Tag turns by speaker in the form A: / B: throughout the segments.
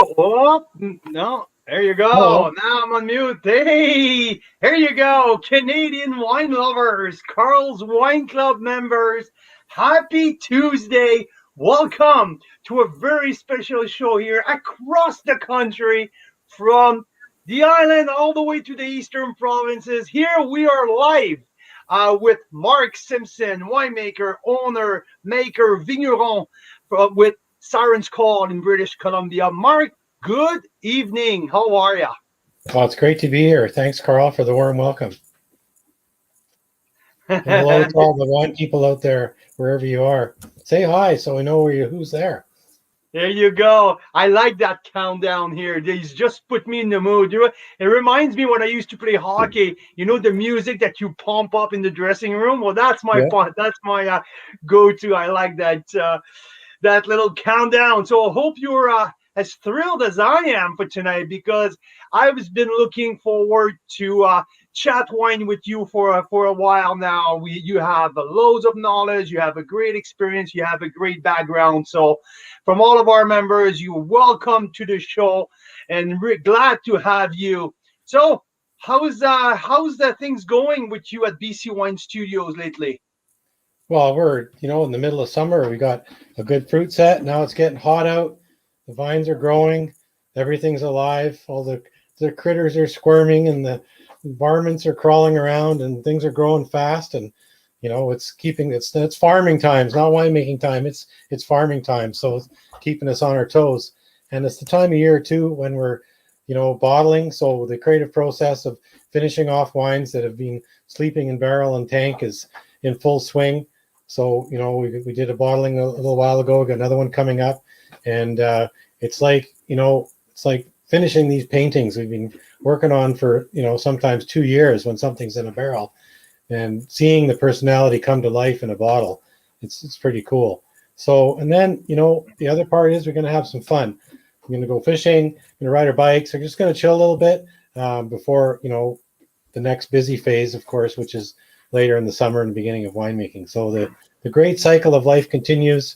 A: Oh, no. There you
B: Hello.
A: go. Now I'm on mute. Hey, here you go. Canadian wine lovers, Carl's Wine Club members. Happy Tuesday. Welcome to a very special show here across the country from the island all the way to the eastern provinces. Here we are live with Mark Simpson, winemaker, owner, maker, vigneron with Siren's Call in British Columbia. Mark, good evening. How are you?
B: Well, it's great to be here. Thanks, Carl, for the warm welcome. And hello to all the wine people out there, wherever you are. Say hi so we know who's there.
A: There you go. I like that countdown here. He's just put me in the mood. It reminds me when I used to play hockey. You know the music that you pump up in the dressing room. Well, that's my
B: Yeah.
A: fun. That's my go-to. I like that little countdown. So I hope you're as thrilled as I am for tonight because I've been looking forward to chat wine with you for a while now. You have loads of knowledge, you have a great experience, you have a great background. So from all of our members, you're welcome to the show, and we're glad to have you. So how's the things going with you at BC Wine Studios lately?
B: Well, we're, in the middle of summer. We got a good fruit set. Now it's getting hot out. The vines are growing. Everything's alive. All the critters are squirming and the varmints are crawling around and things are growing fast. And, it's farming time. It's not winemaking time. It's farming time. So it's keeping us on our toes. And it's the time of year too when we're, bottling. So the creative process of finishing off wines that have been sleeping in barrel and tank is in full swing. So, we did a bottling a little while ago, got another one coming up. And it's like finishing these paintings we've been working on for, sometimes 2 years when something's in a barrel and seeing the personality come to life in a bottle. It's pretty cool. So, and then, the other part is we're going to have some fun. We're going to go fishing, going to ride our bikes. We're just going to chill a little bit before, the next busy phase, of course, which is later in the summer and the beginning of winemaking. So the great cycle of life continues.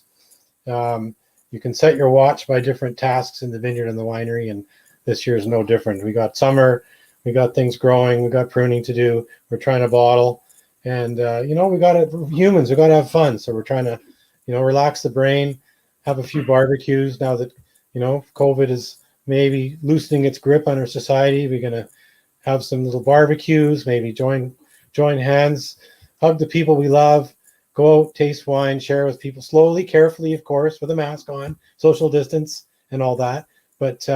B: You can set your watch by different tasks in the vineyard and the winery, and this year is no different. We got summer, we got things growing, we got pruning to do. We're trying to bottle, and we got to humans. We got to have fun, so we're trying to, relax the brain, have a few barbecues now that COVID is maybe loosening its grip on our society. We're gonna have some little barbecues, maybe join hands, hug the people we love, go out, taste wine, share with people slowly, carefully, of course, with a mask on, social distance and all that. But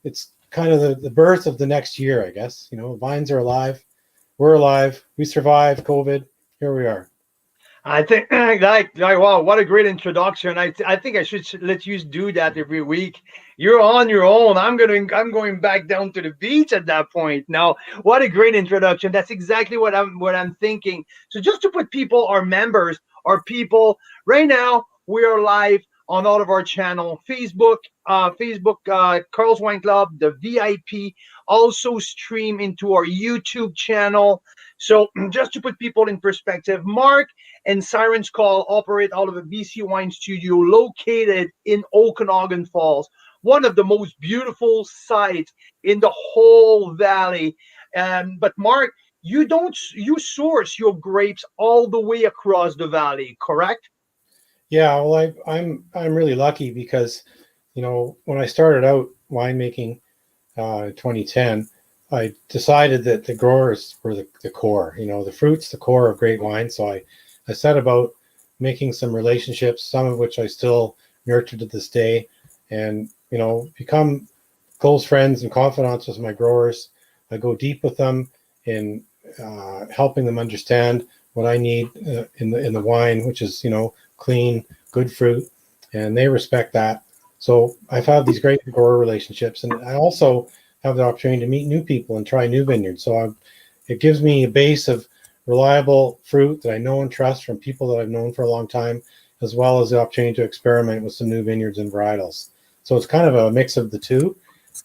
B: it's kind of the birth of the next year, I guess. Vines are alive. We're alive. We survived COVID. Here we are.
A: I think wow, what a great introduction. I think I should let you do that every week. You're on your own. I'm going back down to the beach at that point. Now, what a great introduction. That's exactly what I'm thinking. So just to put people, our members, our people, right now we are live on all of our channel, Facebook, Carl's Wine Club, the VIP, also stream into our YouTube channel. So just to put people in perspective, Mark and Siren's Call operate out of a BC Wine Studio located in Okanagan Falls, one of the most beautiful sites in the whole valley. But Mark, you source your grapes all the way across the valley, correct?
B: Yeah, well, I'm really lucky because, when I started out winemaking 2010, I decided that the growers were the core, the fruits, the core of great wine. So I set about making some relationships, some of which I still nurture to this day, and, become close friends and confidants with my growers. I go deep with them in helping them understand what I need in the wine, which is, clean, good fruit, and they respect that. So I've had these great grower relationships, and I also have the opportunity to meet new people and try new vineyards. So it gives me a base of reliable fruit that I know and trust from people that I've known for a long time, as well as the opportunity to experiment with some new vineyards and varietals. So it's kind of a mix of the two.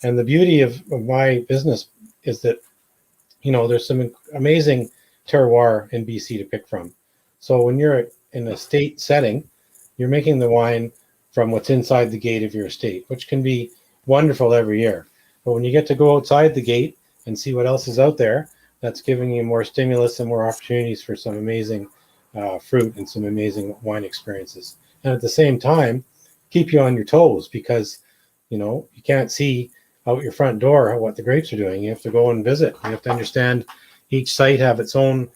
B: And the beauty of my business is that, there's some amazing terroir in BC to pick from. So when you're in a state setting, you're making the wine from what's inside the gate of your estate, which can be wonderful every year. But when you get to go outside the gate and see what else is out there, that's giving you more stimulus and more opportunities for some amazing fruit and some amazing wine experiences. And at the same time, keep you on your toes, because you can't see out your front door what the grapes are doing. You have to go and visit. You have to understand each site have its own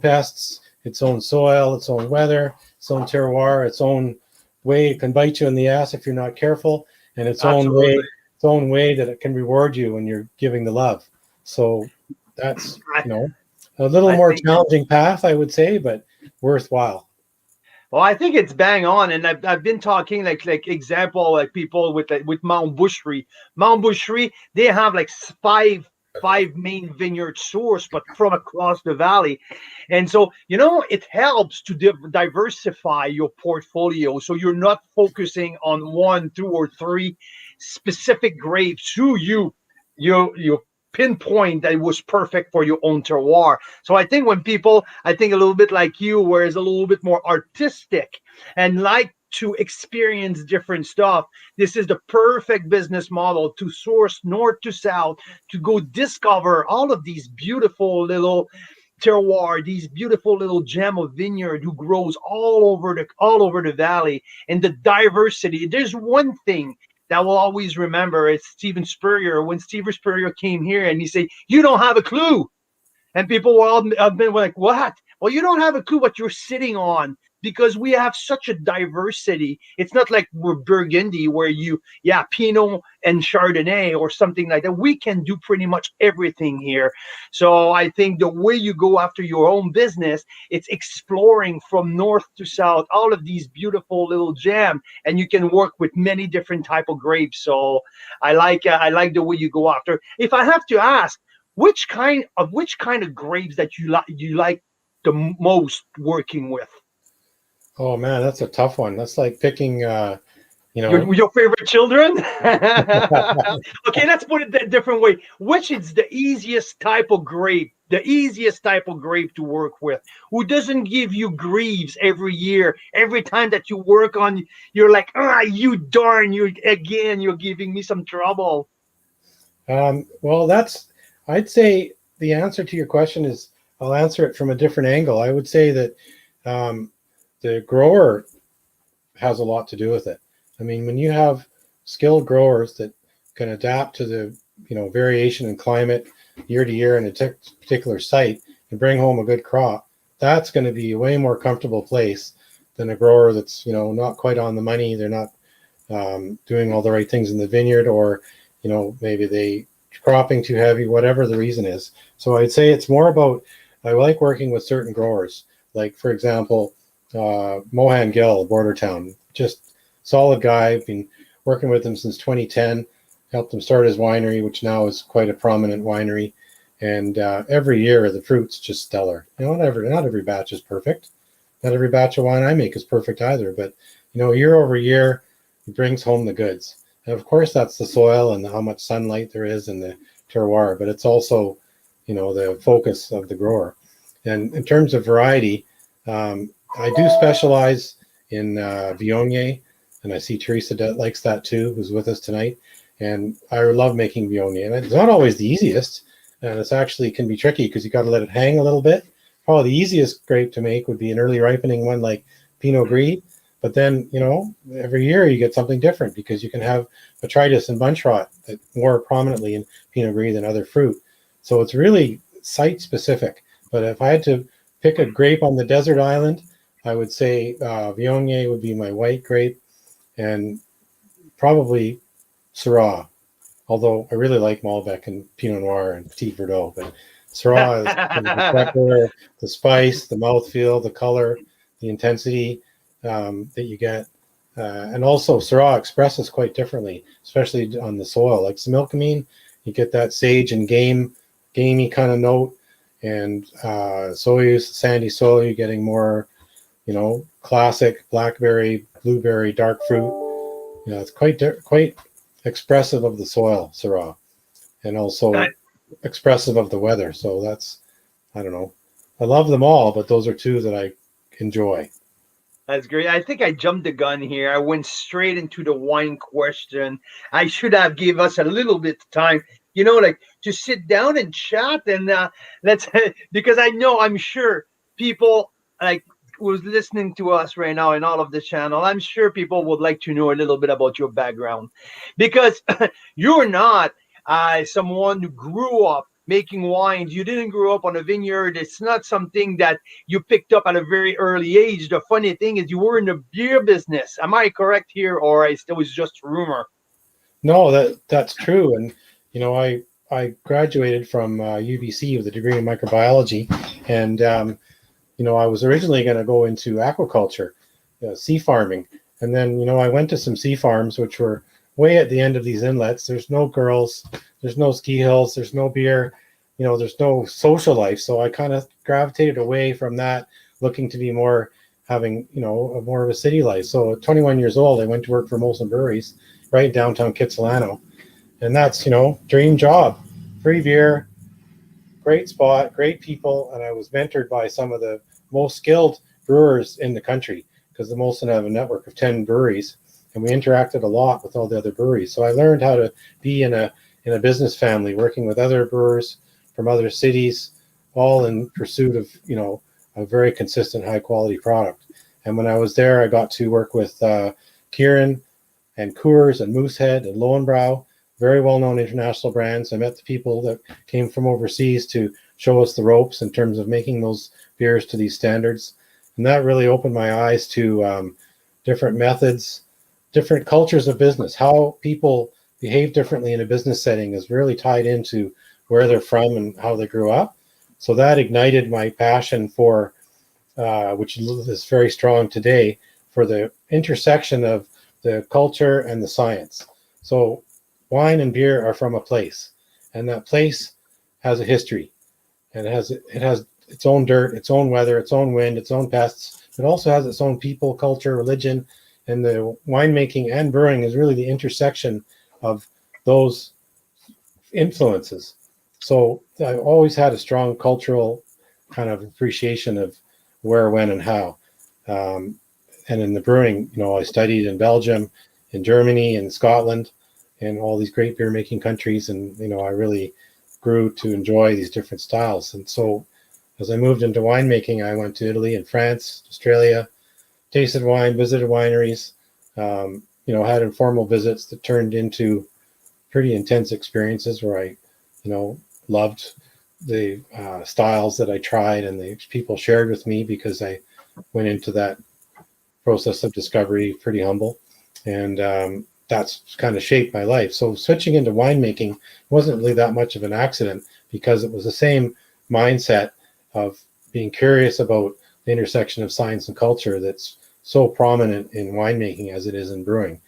B: pests, its own soil, its own weather, its own terroir, its own way. It can bite you in the ass if you're not careful, and
A: Absolutely.
B: its own way that it can reward you when you're giving the love. So that's
A: I,
B: a little
A: I
B: more
A: think
B: challenging path, I would say, but worthwhile.
A: Well, I think it's bang on, and I've been talking like example like people with Mount Bushry. Mount Bushry, they have like five main vineyard source, but from across the valley, and so it helps to diversify your portfolio, so you're not focusing on one, two, or three specific grapes who you pinpoint that it was perfect for your own terroir. So I think when people, I think a little bit like you, where it's a little bit more artistic and like to experience different stuff, this is the perfect business model to source north to south, to go discover all of these beautiful little terroir, these beautiful little gem of vineyard who grows all over the valley, and the diversity. There's one thing that will always remember. It's Steven Spurrier. When Steven Spurrier came here and he said, "You don't have a clue." And people were all have been like, "What?" Well, you don't have a clue what you're sitting on, because we have such a diversity. It's not like we're Burgundy where Pinot and Chardonnay or something like that. We can do pretty much everything here. So I think the way you go after your own business, it's exploring from north to south all of these beautiful little gem, and you can work with many different type of grapes. So I like the way you go after. If I have to ask, which kind of grapes that you like the most working with?
B: Oh man, that's a tough one. That's like picking, you know,
A: Your favorite children? Okay, let's put it a different way. Which is the easiest type of grape? The easiest type of grape to work with, who doesn't give you grieves every year. Every time that you work on, you're like, you darn, you're giving me some trouble.
B: well, I'd say the answer to your question is, I'll answer it from a different angle. I would say that um, the grower has a lot to do with it. I mean, when you have skilled growers that can adapt to the variation in climate year to year in a particular site and bring home a good crop, that's going to be a way more comfortable place than a grower that's not quite on the money. They're not doing all the right things in the vineyard, or maybe they cropping too heavy, whatever the reason is. So I'd say it's more about, I like working with certain growers, like for example, Mohan Gill, Border Town, just solid guy. I've been working with him since 2010, helped him start his winery, which now is quite a prominent winery. And every year the fruit's just stellar. Not every batch is perfect. Not every batch of wine I make is perfect either, but year over year, he brings home the goods. And of course, that's the soil and how much sunlight there is in the terroir, but it's also, the focus of the grower. And in terms of variety, I do specialize in Viognier, and I see Teresa likes that too, who's with us tonight. And I love making Viognier, and it's not always the easiest, and it's actually can be tricky because you got to let it hang a little bit. Probably the easiest grape to make would be an early ripening one like Pinot Gris. But then, every year you get something different, because you can have botrytis and bunch rot that more prominently in Pinot Gris than other fruit. So it's really site specific. But if I had to pick a grape on the desert island, I would say Viognier would be my white grape, and probably Syrah. Although I really like Malbec and Pinot Noir and Petit Verdot, but Syrah is the pepper, the spice, the mouthfeel, the color, the intensity that you get. And also Syrah expresses quite differently, especially on the soil. Like Similkameen, you get that sage and gamey kind of note. And Soyuz, sandy soil, you're getting more, classic blackberry, blueberry, dark fruit. It's quite expressive of the soil, Syrah, and
A: I,
B: also expressive of the weather. So that's, I don't know. I love them all, but those are two that I enjoy.
A: That's great. I think I jumped the gun here. I went straight into the wine question. I should have gave us a little bit of time, like to sit down and chat and let's because I'm sure people like who's listening to us right now in all of the channel. I'm sure people would like to know a little bit about your background because you're not someone who grew up making wines. You didn't grow up on a vineyard. It's not something that you picked up at a very early age. The funny thing is, you were in the beer business. Am I correct here, or it was just rumor?
B: No, that's true. And I graduated from UBC with a degree in microbiology, and I was originally going to go into aquaculture, sea farming, and then I went to some sea farms which were way at the end of these inlets. There's no girls, there's no ski hills, there's no beer, there's no social life. So I kind of gravitated away from that, looking to be more having more of a city life. So at 21 years old, I went to work for Molson Breweries right in downtown Kitsilano, and that's dream job, free beer, great spot, great people, and I was mentored by some of the most skilled brewers in the country because the Molson have a network of 10 breweries, and we interacted a lot with all the other breweries. So I learned how to be in a business family, working with other brewers from other cities, all in pursuit of a very consistent, high quality product. And when I was there, I got to work with Kieran and Coors and Moosehead and Lowenbrow, very well-known international brands. I met the people that came from overseas to show us the ropes in terms of making those beers to these standards. And that really opened my eyes to different methods, different cultures of business. How people behave differently in a business setting is really tied into where they're from and how they grew up. So that ignited my passion for, which is very strong today, for the intersection of the culture and the science. So wine and beer are from a place, and that place has a history, and it has its own dirt, its own weather, its own wind, its own pests. It also has its own people, culture, religion, and the winemaking and brewing is really the intersection of those influences. So I've always had a strong cultural kind of appreciation of where, when, and how. And in the brewing, I studied in Belgium, in Germany, in Scotland, and all these great beer making countries. And, I really grew to enjoy these different styles. And so as I moved into winemaking, I went to Italy and France, Australia, tasted wine, visited wineries, had informal visits that turned into pretty intense experiences where I, loved the styles that I tried and the people shared with me, because I went into that process of discovery pretty humble. And that's kind of shaped my life. So switching into winemaking wasn't really that much of an accident, because it was the same mindset of being curious about the intersection of science and culture that's so prominent in winemaking as it is in brewing.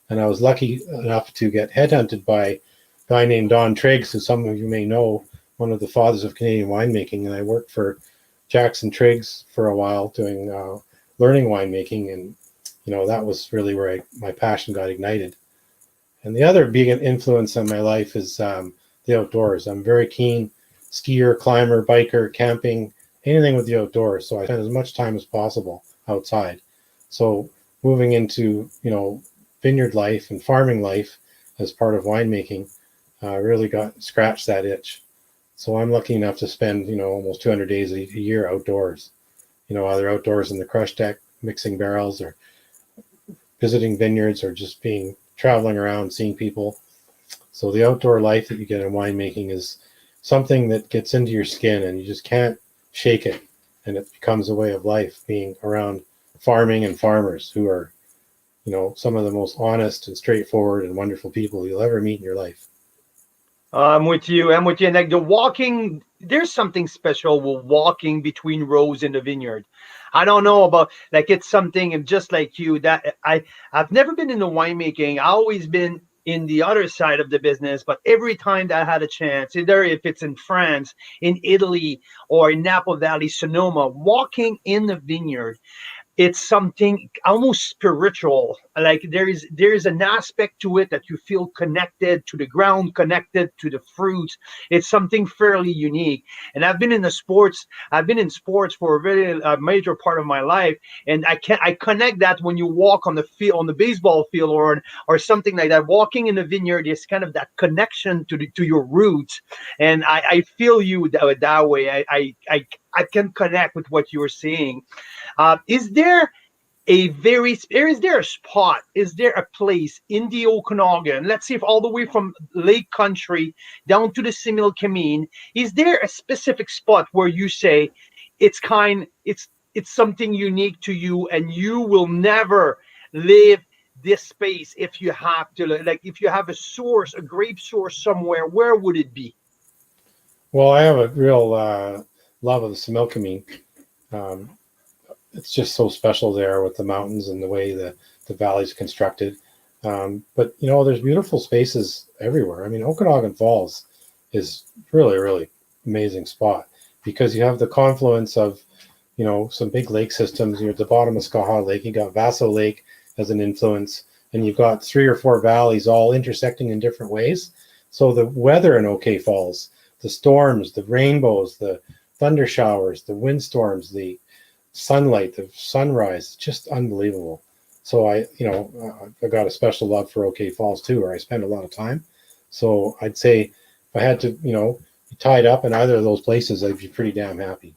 B: And I was lucky enough to get headhunted by a guy named Don Triggs, who some of you may know, one of the fathers of Canadian winemaking. And I worked for Jackson Triggs for a while doing learning winemaking. And, that was really where my passion got ignited. And the other big influence on my life is the outdoors. I'm very keen skier, climber, biker, camping, anything with the outdoors. So I spend as much time as possible outside. So moving into, vineyard life and farming life as part of winemaking really scratched that itch. So I'm lucky enough to spend, almost 200 days a year outdoors, either outdoors in the crush deck, mixing barrels, or visiting vineyards, or just traveling around, seeing people. So the outdoor life that you get in winemaking is something that gets into your skin, and you just can't shake it. And it becomes a way of life, being around farming and farmers who are, some of the most honest and straightforward and wonderful people you'll ever meet in your life.
A: I'm with you. I'm with you. And like the walking, there's something special with walking between rows in the vineyard. I don't know about like it's something, and just like you, that I've never been in the winemaking. I always been in the other side of the business, but every time that I had a chance, either if it's in France, in Italy, or in Napa Valley, Sonoma, walking in the vineyard, it's something almost spiritual. Like there is an aspect to it that you feel connected to the ground, connected to the fruits. It's something fairly unique. And I've been in sports for a very major part of my life, and I connect that when you walk on the field, on the baseball field, or something like that. Walking in the vineyard is kind of that connection to your roots, and I feel you that way. I can connect with what you're saying. Is there is there a spot? Is there a place in the Okanagan? Let's see if all the way from Lake Country down to the Similkameen, is there a specific spot where you say it's something unique to you and you will never leave this space if you have to, like if you have a source, a grape source somewhere, where would it be?
B: Well, I have a real love of the Similkameen. Um, it's just so special there with the mountains and the way the valley's constructed. But there's beautiful spaces everywhere. I mean, Okanagan Falls is really, really amazing spot because you have the confluence of, some big lake systems. You're at the bottom of Skaha Lake. You got Vaso Lake as an influence, and you've got 3 or 4 valleys all intersecting in different ways. So the weather in OK Falls, the storms, the rainbows, the thunder showers, the windstorms, the sunlight, the sunrise, just unbelievable. So I got a special love for OK Falls too, where I spend a lot of time. So I'd say if I had to, be tied up in either of those places, I'd be pretty damn happy.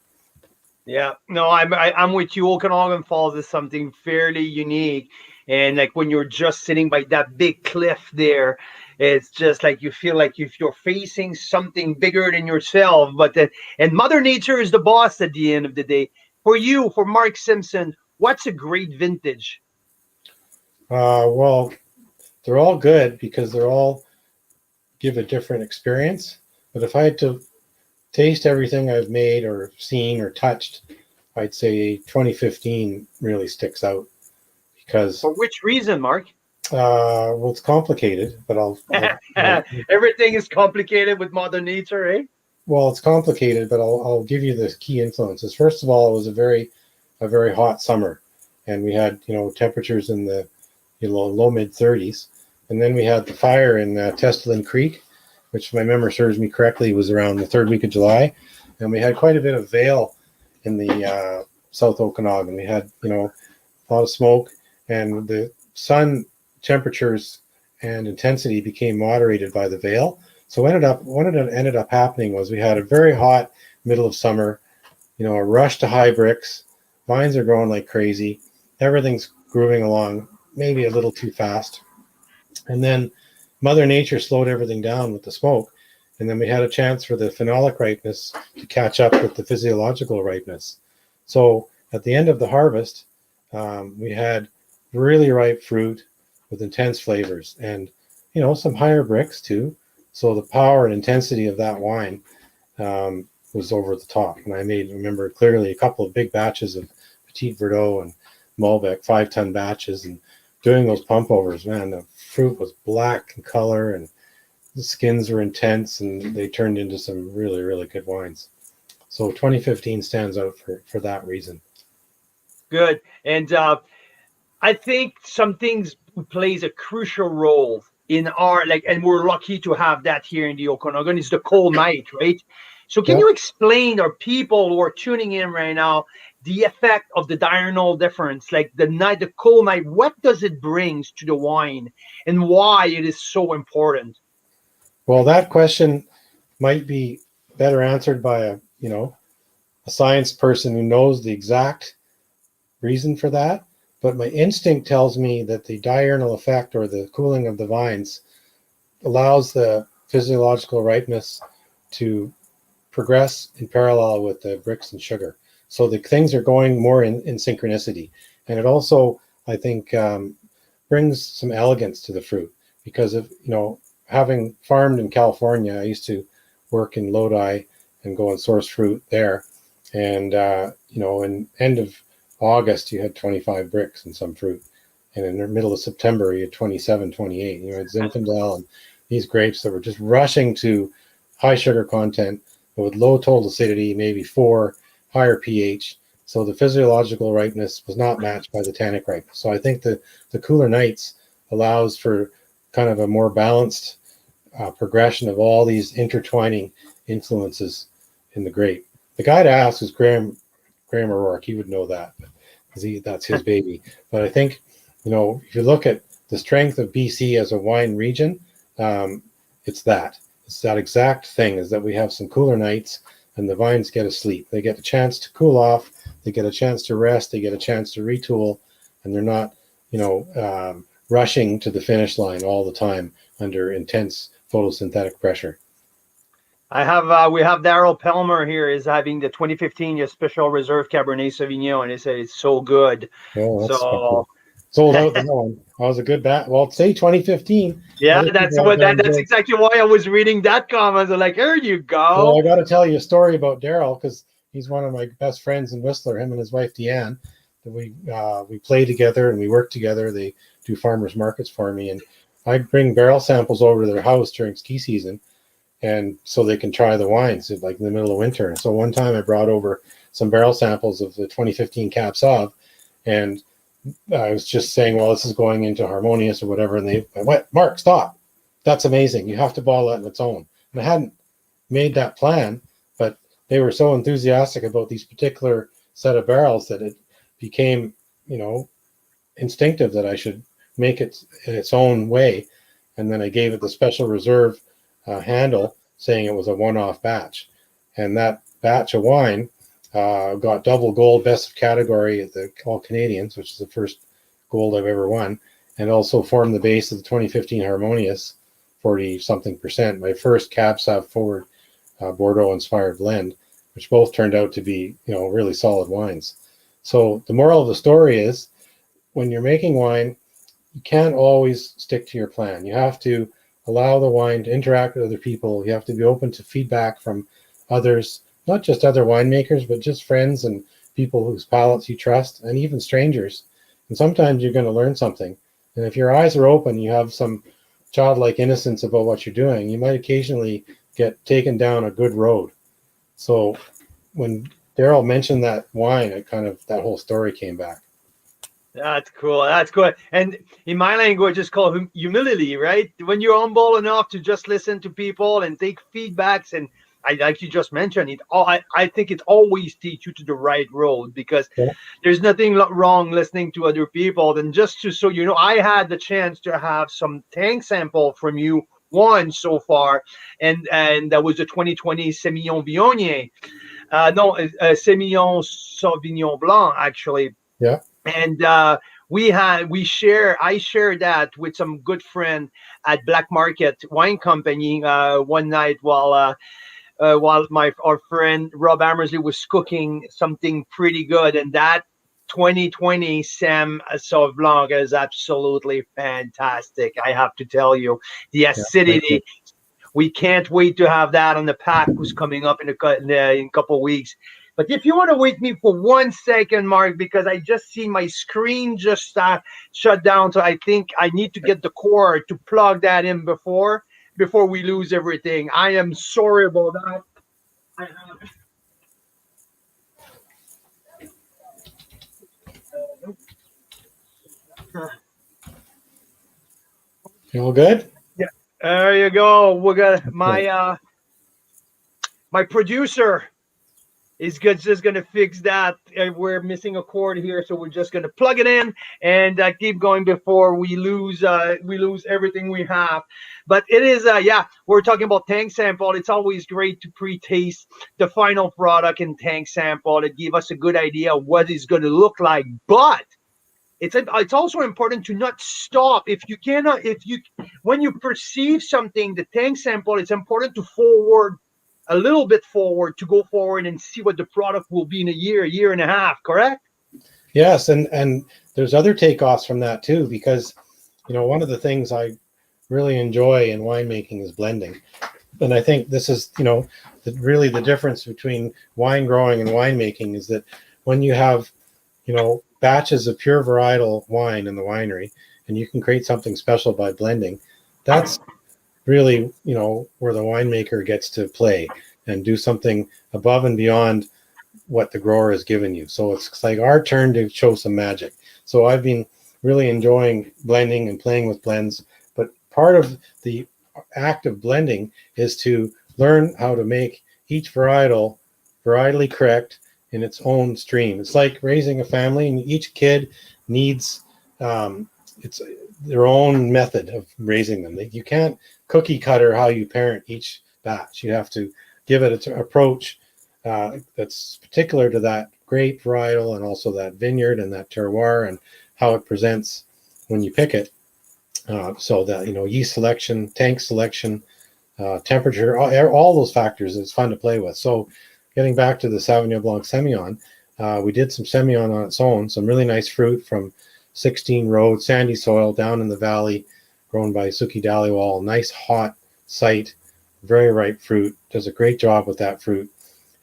A: Yeah, no, I'm with you. Okanagan Falls is something fairly unique, and like when you're just sitting by that big cliff there, it's just like you feel like if you're facing something bigger than yourself. And Mother Nature is the boss at the end of the day. For you, for Mark Simpson, what's a great vintage?
B: Well, they're all good because they're all give a different experience. But if I had to taste everything I've made or seen or touched, I'd say 2015 really sticks out because,
A: For which reason, Mark?
B: well, it's complicated, but
A: Everything is complicated with Mother Nature, eh?
B: well, it's complicated, but I'll give you the key influences. First of all, it was a very hot summer, and we had temperatures in the low mid 30s, and then we had the fire in Testolin Creek, which, if my memory serves me correctly, was around the 3rd week of July, and we had quite a bit of veil in the South Okanagan. We had a lot of smoke, and the sun temperatures and intensity became moderated by the veil. So what ended up happening was we had a very hot middle of summer, a rush to high bricks. Vines are growing like crazy. Everything's grooving along, maybe a little too fast. And then Mother Nature slowed everything down with the smoke. And then we had a chance for the phenolic ripeness to catch up with the physiological ripeness. So at the end of the harvest, we had really ripe fruit with intense flavors and, some higher bricks too. So the power and intensity of that wine was over the top. And I remember clearly a couple of big batches of Petit Verdot and Malbec, 5-ton batches. And doing those pump overs, man, the fruit was black in color and the skins were intense and they turned into some really, really good wines. So 2015 stands out for that reason.
A: Good. And I think some things plays a crucial role in our like, and we're lucky to have that here in the Okanagan. Is the cold night, right? So, can
B: Yeah.
A: you explain our people who are tuning in right now the effect of the diurnal difference, like the cold night? What does it brings to the wine, and why it is so important?
B: Well, that question might be better answered by a science person who knows the exact reason for that. But my instinct tells me that the diurnal effect or the cooling of the vines allows the physiological ripeness to progress in parallel with the bricks and sugar. So the things are going more in synchronicity. And it also, I think, brings some elegance to the fruit because of, having farmed in California, I used to work in Lodi and go and source fruit there. And, in end of August, you had 25 bricks in some fruit. And in the middle of September, you had 27, 28. You had Zinfandel and these grapes that were just rushing to high sugar content, but with low total acidity, maybe 4, higher pH, So the physiological ripeness was not matched by the tannic ripeness. So I think the cooler nights allows for kind of a more balanced progression of all these intertwining influences in the grape. The guy to ask is Graham O'Rourke. He would know that because that's his baby. But I think, if you look at the strength of BC as a wine region, it's that exact thing, is that we have some cooler nights and the vines get a sleep. They get a chance to cool off. They get a chance to rest. They get a chance to retool, and they're not, rushing to the finish line all the time under intense photosynthetic pressure.
A: We have Daryl Pelmer here is having the 2015 Special Reserve Cabernet Sauvignon, and he said it's so good.
B: Oh, that's
A: So
B: sold out the one. That was a good bat. Well, say 2015.
A: yeah, that's exactly why I was reading that comment. I'm like, here you go.
B: Well, I got to tell you a story about Daryl, because he's one of my best friends in Whistler. Him and his wife Deanne. We play together and we work together. They do farmers markets for me, and I bring barrel samples over to their house during ski season, and so they can try the wines like in the middle of winter. And so one time I brought over some barrel samples of the 2015 Cab Sauv, and I was just saying, well, this is going into Harmonious or whatever, and they went, Mark, stop. That's amazing. You have to bottle that on its own. And I hadn't made that plan, but they were so enthusiastic about these particular set of barrels that it became, instinctive that I should make it in its own way. And then I gave it the special reserve handle, saying it was a one-off batch. And that batch of wine got double gold best of category at the All Canadians, which is the first gold I've ever won, and also formed the base of the 2015 Harmonious, 40-something%, my first Cab Sauv forward Bordeaux-inspired blend, which both turned out to be, really solid wines. So the moral of the story is, when you're making wine, you can't always stick to your plan. You have to allow the wine to interact with other people. You have to be open to feedback from others, not just other winemakers, but just friends and people whose palates you trust, and even strangers. And sometimes you're going to learn something. And if your eyes are open, you have some childlike innocence about what you're doing, you might occasionally get taken down a good road. So when Daryl mentioned that wine, that whole story came back.
A: That's cool. That's good. And in my language, it's called humility, right? When you're humble enough to just listen to people and take feedbacks, and like you just mentioned, I think it always teaches you to the right road, because there's nothing wrong listening to other people. And so I had the chance to have some tank sample from you, one so far, and that was the 2020 Semillon Viognier. Semillon Sauvignon Blanc, actually.
B: Yeah.
A: And I shared that with some good friend at Black Market Wine Company one night while our friend Rob Amersley was cooking something pretty good, and that 2020 Sem Sauv Blanc is absolutely fantastic. I have to tell you, the acidity. We can't wait to have that on the pack, who's coming up in a couple of weeks. But if you want to wait me for 1 second, Mark, because I just see my screen just shut down, so I think I need to get the cord to plug that in before we lose everything. I am sorry about that.
B: You all good?
A: Yeah, there you go. We got my producer is just gonna fix that. We're missing a cord here, so we're just gonna plug it in and keep going before we lose everything we have. But it is we're talking about tank sample. It's always great to pre-taste the final product in tank sample. It gives us a good idea of what it's going to look like. But it's also important to not stop. When you perceive something, the tank sample, it's important to forward a little bit forward, to go forward and see what the product will be in a year and a half, correct?
B: Yes, and there's other takeoffs from that too, because one of the things I really enjoy in winemaking is blending. And I think this is, really the difference between wine growing and winemaking, is that when you have, batches of pure varietal wine in the winery, and you can create something special by blending, that's really, where the winemaker gets to play and do something above and beyond what the grower has given you. So it's like our turn to show some magic. So I've been really enjoying blending and playing with blends, but part of the act of blending is to learn how to make each varietally correct in its own stream. It's like raising a family, and each kid needs it's their own method of raising them. You can't cookie cutter how you parent each batch. You have to give it an approach that's particular to that grape varietal and also that vineyard and that terroir and how it presents when you pick it. So that, yeast selection, tank selection, temperature, all those factors, it's fun to play with. So getting back to the Sauvignon Blanc Semillon, we did some Semillon on its own, some really nice fruit from 16 Road, sandy soil down in the valley, grown by Suki Dhaliwal, nice hot site, very ripe fruit, does a great job with that fruit.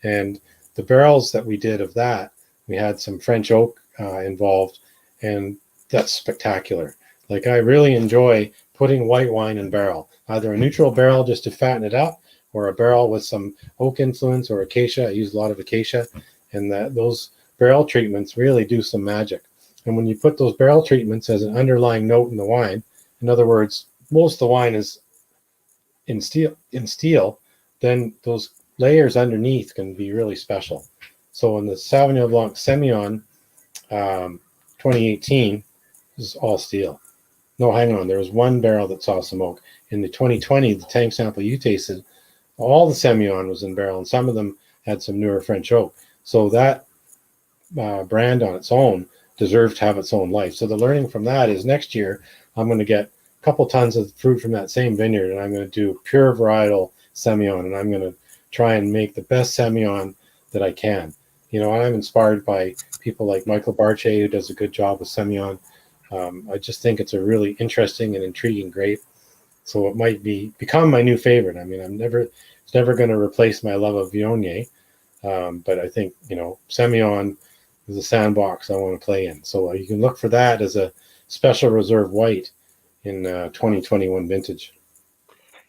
B: And the barrels that we did of that, we had some French oak involved, and that's spectacular. Like, I really enjoy putting white wine in barrel, either a neutral barrel just to fatten it up, or a barrel with some oak influence or acacia. I use a lot of acacia, and those barrel treatments really do some magic. And when you put those barrel treatments as an underlying note in the wine, in other words, most of the wine is in steel, then those layers underneath can be really special. So in the Sauvignon Blanc Semillon 2018, this is all steel. No, hang on. There was one barrel that saw some oak. In the 2020, the tank sample you tasted, all the Semillon was in barrel, and some of them had some newer French oak. So that brand on its own deserves to have its own life. So the learning from that is next year, I'm going to get a couple tons of fruit from that same vineyard, and I'm going to do pure varietal Semillon, and I'm going to try and make the best Semillon that I can. I'm inspired by people like Michael Barche, who does a good job with Semillon. I just think it's a really interesting and intriguing grape. So it might become my new favorite. I mean, it's never going to replace my love of Viognier. But I think, Semillon is a sandbox I want to play in. So you can look for that as a special reserve white in 2021 vintage.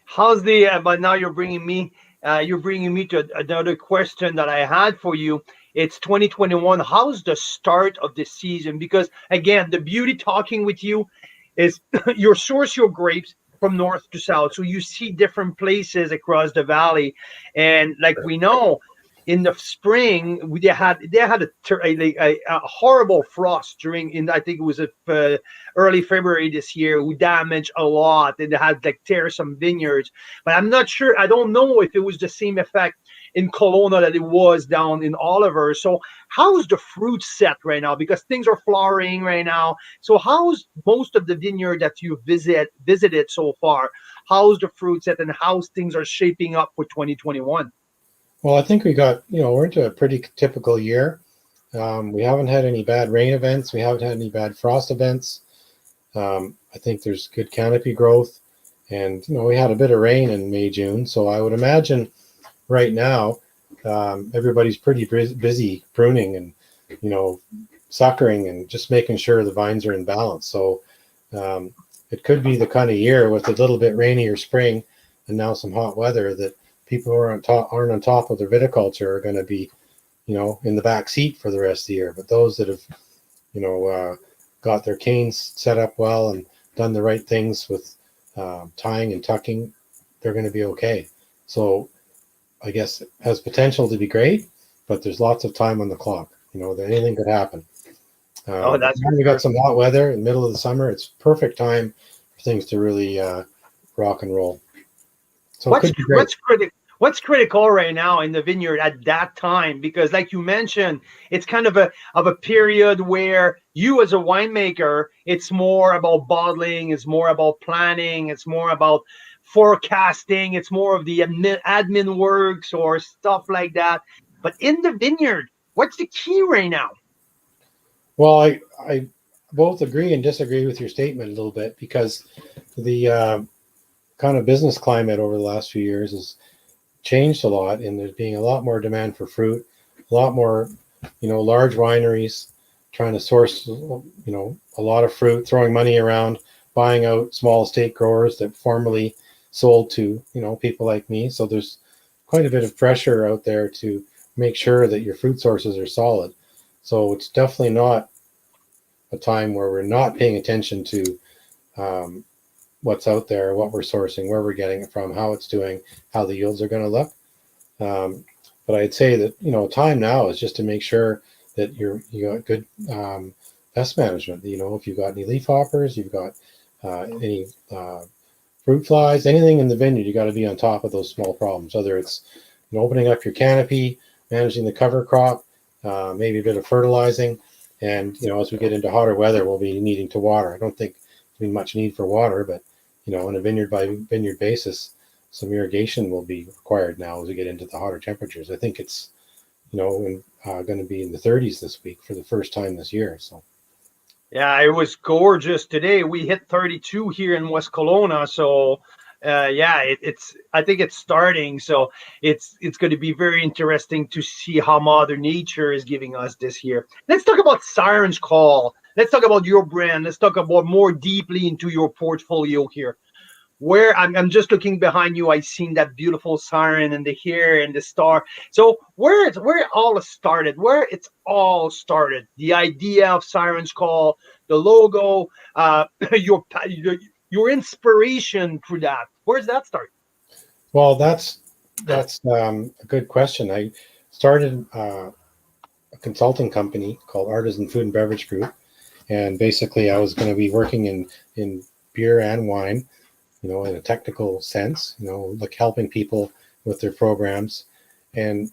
A: How's the? But now you're bringing me to another question that I had for you. It's 2021. How's the start of the season? Because again, the beauty talking with you is you source your grapes from north to south, so you see different places across the valley, and like we know, in the spring they had a horrible frost during in I think it was early February this year, who damaged a lot, and they had like tear some vineyards. But I'm not sure. I don't know if it was the same effect in Kelowna that it was down in Oliver. So how's the fruit set right now? Because things are flowering right now. So how's most of the vineyard that you visited so far? How's the fruit set, and how's things are shaping up for 2021?
B: Well, I think we're into a pretty typical year. We haven't had any bad rain events. We haven't had any bad frost events. I think there's good canopy growth, and we had a bit of rain in May, June. So I would imagine right now everybody's pretty busy pruning and suckering and just making sure the vines are in balance. So it could be the kind of year with a little bit rainier spring and now some hot weather that people who aren't on top of their viticulture are going to be, in the back seat for the rest of the year. But those that have, got their canes set up well and done the right things with tying and tucking, they're going to be okay. So I guess it has potential to be great, but there's lots of time on the clock. That anything could happen.
A: Oh, that's
B: we got some hot weather in the middle of the summer. It's perfect time for things to really rock and roll. So it could be great.
A: What's critical right now in the vineyard at that time? Because like you mentioned, it's kind of a period where you as a winemaker, it's more about bottling, it's more about planning, it's more about forecasting, it's more of the admin works or stuff like that. But in the vineyard, what's the key right now?
B: Well, I both agree and disagree with your statement a little bit, because the kind of business climate over the last few years has changed a lot, and there's being a lot more demand for fruit, a lot more, large wineries trying to source, a lot of fruit, throwing money around, buying out small estate growers that formerly sold to, people like me. So there's quite a bit of pressure out there to make sure that your fruit sources are solid. So it's definitely not a time where we're not paying attention to um, what's out there, what we're sourcing, where we're getting it from, how it's doing, how the yields are going to look. Um, but I'd say that time now is just to make sure that you got good pest management. If you've got any leaf hoppers, you've got any fruit flies, anything in the vineyard, you got to be on top of those small problems. Whether it's opening up your canopy, managing the cover crop, maybe a bit of fertilizing, and as we get into hotter weather, we'll be needing to water. I don't think there'll be much need for water, but on a vineyard by vineyard basis, some irrigation will be required now as we get into the hotter temperatures. I think it's going to be in the 30s this week for the first time this year. So
A: Yeah, it was gorgeous today. We hit 32 here in West Kelowna, so yeah, it's I think it's starting. So it's going to be very interesting to see how Mother Nature is giving us this year. Let's talk about Siren's Call. Let's talk about your brand. Let's talk about more deeply into your portfolio here. Where I'm just looking behind you, I seen that beautiful siren and the hair and the star. So where it all started, the idea of Siren's Call, the logo, your your inspiration for that. Where's that start?
B: well, that's a good question. I started a consulting company called Artisan Food and Beverage Group, and basically I was going to be working in beer and wine, in a technical sense, like helping people with their programs, and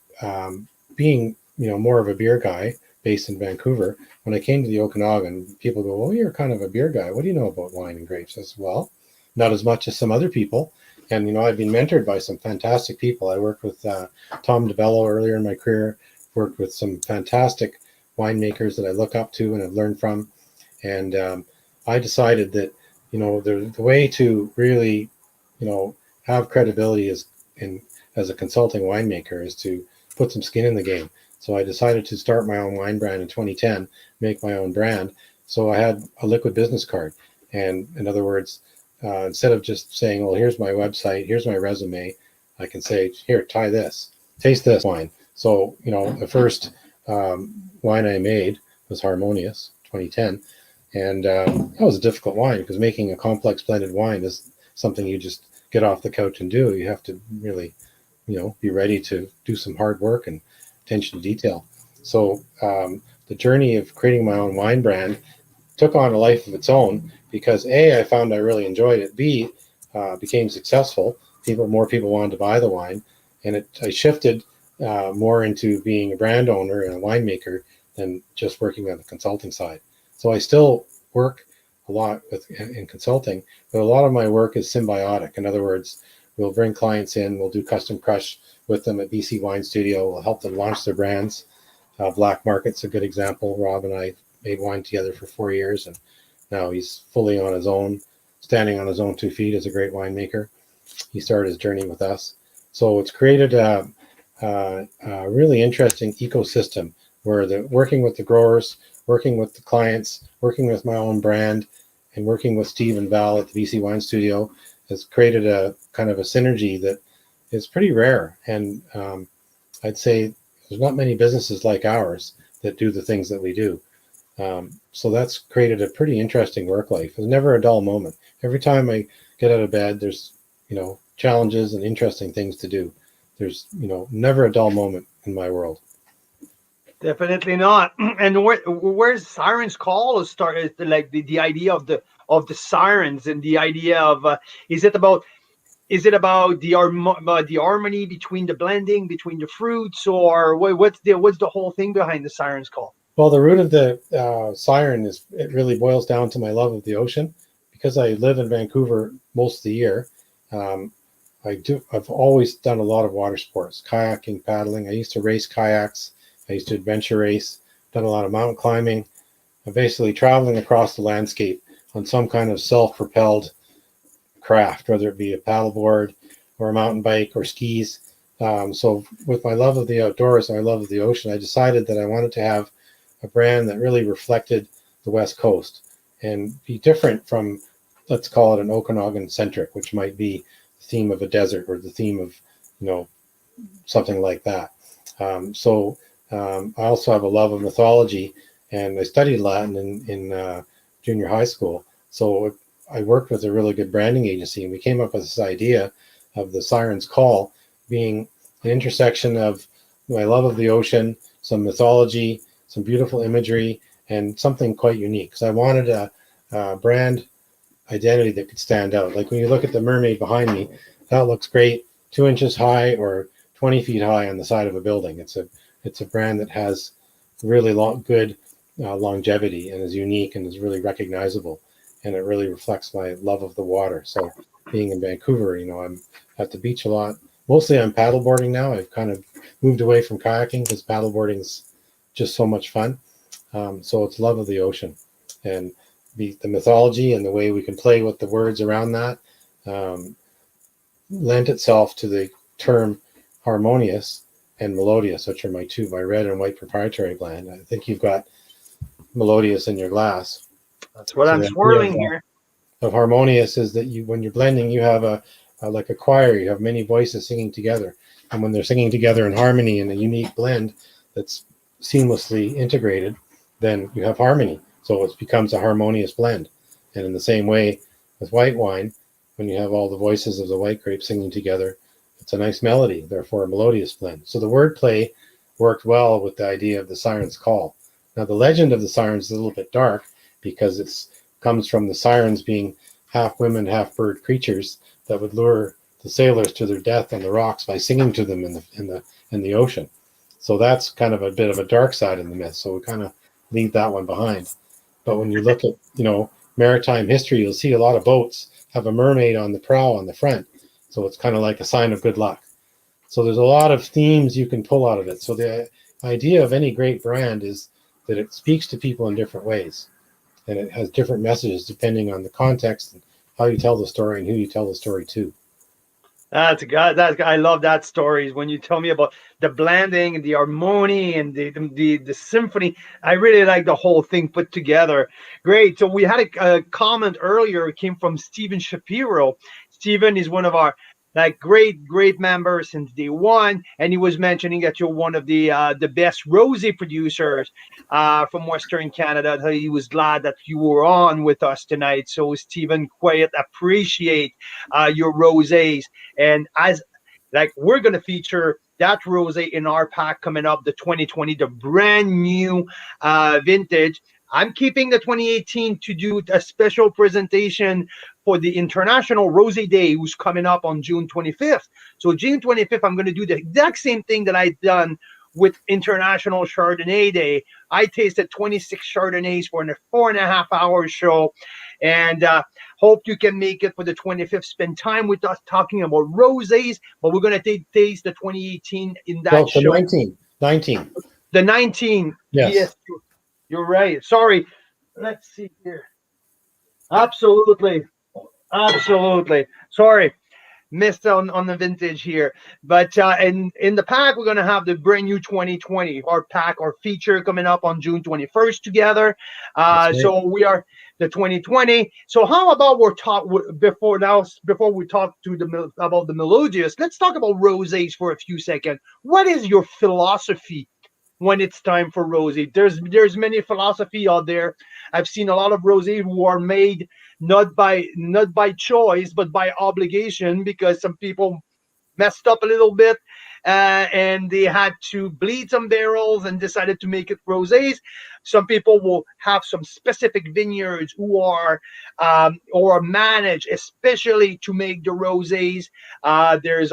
B: being, more of a beer guy based in Vancouver. When I came to the Okanagan, people go, "Well, you're kind of a beer guy. What do you know about wine and grapes?" I said, "Well, not as much as some other people." And I've been mentored by some fantastic people. I worked with Tom DeBello earlier in my career. Worked with some fantastic winemakers that I look up to and have learned from. And I decided that the way to really have credibility as a consulting winemaker is to put some skin in the game. So I decided to start my own wine brand in 2010, make my own brand. So I had a liquid business card, and in other words, instead of just saying, "Well, here's my website, here's my resume," I can say, "Here, try this, taste this wine." So the first wine I made was Harmonious 2010. And that was a difficult wine because making a complex blended wine is something you just get off the couch and do. You have to really, be ready to do some hard work and attention to detail. So the journey of creating my own wine brand took on a life of its own because A, I found I really enjoyed it. B, became successful. More people wanted to buy the wine, and I shifted more into being a brand owner and a winemaker than just working on the consulting side. So I still work a lot in consulting, but a lot of my work is symbiotic. In other words, we'll bring clients in, we'll do custom crush with them at BC Wine Studio, we'll help them launch their brands. Black Market's a good example. Rob and I made wine together for 4 years, and now he's fully on his own, standing on his own 2 feet as a great winemaker. He started his journey with us. So it's created a really interesting ecosystem where working with the growers, working with the clients, working with my own brand, and working with Steve and Val at the BC Wine Studio has created a kind of a synergy that is pretty rare. And I'd say there's not many businesses like ours that do the things that we do. So that's created a pretty interesting work life. There's never a dull moment. Every time I get out of bed, there's, challenges and interesting things to do. There's, never a dull moment in my world.
A: Definitely not. And where's Siren's Call is started, like the idea of the sirens and the idea of is it about the harmony between the blending between the fruits, or what's the whole thing behind the Siren's Call?
B: Well, the root of the siren it really boils down to my love of the ocean. Because I live in Vancouver most of the year, um, I've always done a lot of water sports, kayaking, paddling. I used to race kayaks. I used to adventure race, done a lot of mountain climbing. I'm basically traveling across the landscape on some kind of self-propelled craft, whether it be a paddleboard or a mountain bike or skis. So with my love of the outdoors and my love of the ocean, I decided that I wanted to have a brand that really reflected the West Coast and be different from, let's call it an Okanagan centric, which might be the theme of a desert or the theme of, something like that. I also have a love of mythology, and I studied Latin in junior high school. So I worked with a really good branding agency, and we came up with this idea of the Siren's Call being an intersection of my love of the ocean, some mythology, some beautiful imagery, and something quite unique. Because I wanted a brand identity that could stand out. Like when you look at the mermaid behind me, that looks great, 2 inches high or 20 feet high on the side of a building. It's a brand that has really good longevity and is unique and is really recognizable, and it really reflects my love of the water. So being in Vancouver, I'm at the beach a lot. Mostly I'm paddleboarding now. I've kind of moved away from kayaking because paddleboarding is just so much fun. So it's love of the ocean, and the mythology and the way we can play with the words around that um, lent itself to the term harmonious and melodious, which are my red and white proprietary blend. I think you've got melodious in your glass.
A: That's what
B: So
A: I'm
B: the idea
A: swirling here.
B: of harmonious is that when you're blending, you have like a choir, you have many voices singing together. And when they're singing together in harmony in a unique blend that's seamlessly integrated, then you have harmony. So it becomes a harmonious blend. And in the same way with white wine, when you have all the voices of the white grape singing together, it's a nice melody, therefore a melodious blend. So the wordplay worked well with the idea of the Siren's Call. Now the legend of the sirens is a little bit dark because it comes from the sirens being half women, half bird creatures that would lure the sailors to their death on the rocks by singing to them in the ocean. So that's kind of a bit of a dark side in the myth. So we kind of leave that one behind. But when you look at maritime history, you'll see a lot of boats have a mermaid on the prow on the front. So it's kind of like a sign of good luck. So there's a lot of themes you can pull out of it. So the idea of any great brand is that it speaks to people in different ways, and it has different messages depending on the context and how you tell the story and who you tell the story to.
A: That's God. That I love that stories when you tell me about the blending and the harmony and the symphony. I really like the whole thing put together. Great. So we had a comment earlier. It came from Stephen Shapiro. Stephen is one of our like great members since day one, and he was mentioning that you're one of the best rosé producers from Western Canada. He was glad that you were on with us tonight. So Stephen, quite appreciate your rosés. And as like we're gonna feature that rosé in our pack coming up, the 2020, the brand new vintage. I'm keeping the 2018 to do a special presentation for the International Rosé Day, who's coming up on June 25th. So June 25th, I'm going to do the exact same thing that I've done with International Chardonnay Day. I tasted 26 Chardonnays for a 4.5 hour show, and hope you can make it for the 25th. Spend time with us talking about rosés, but we're going to taste the 2018 in that
B: Well, the
A: show.
B: 19.
A: The 19,
B: Yes.
A: yes, you're right. Sorry. Let's see here. Absolutely. Absolutely. Sorry, missed on the vintage here. But in the pack, we're gonna have the brand new 2020, our pack, our feature coming up on June 21st together.
B: That's right.
A: So we are the 2020. So how about we're talk before we talk to about the melodious? Let's talk about rosés for a few seconds. What is your philosophy when it's time for rosé? There's many philosophy out there. I've seen a lot of rosé who are made not by choice but by obligation, because some people messed up a little bit, and they had to bleed some barrels and decided to make it rosés. Some people will have some specific vineyards who are or managed especially to make the rosés. There's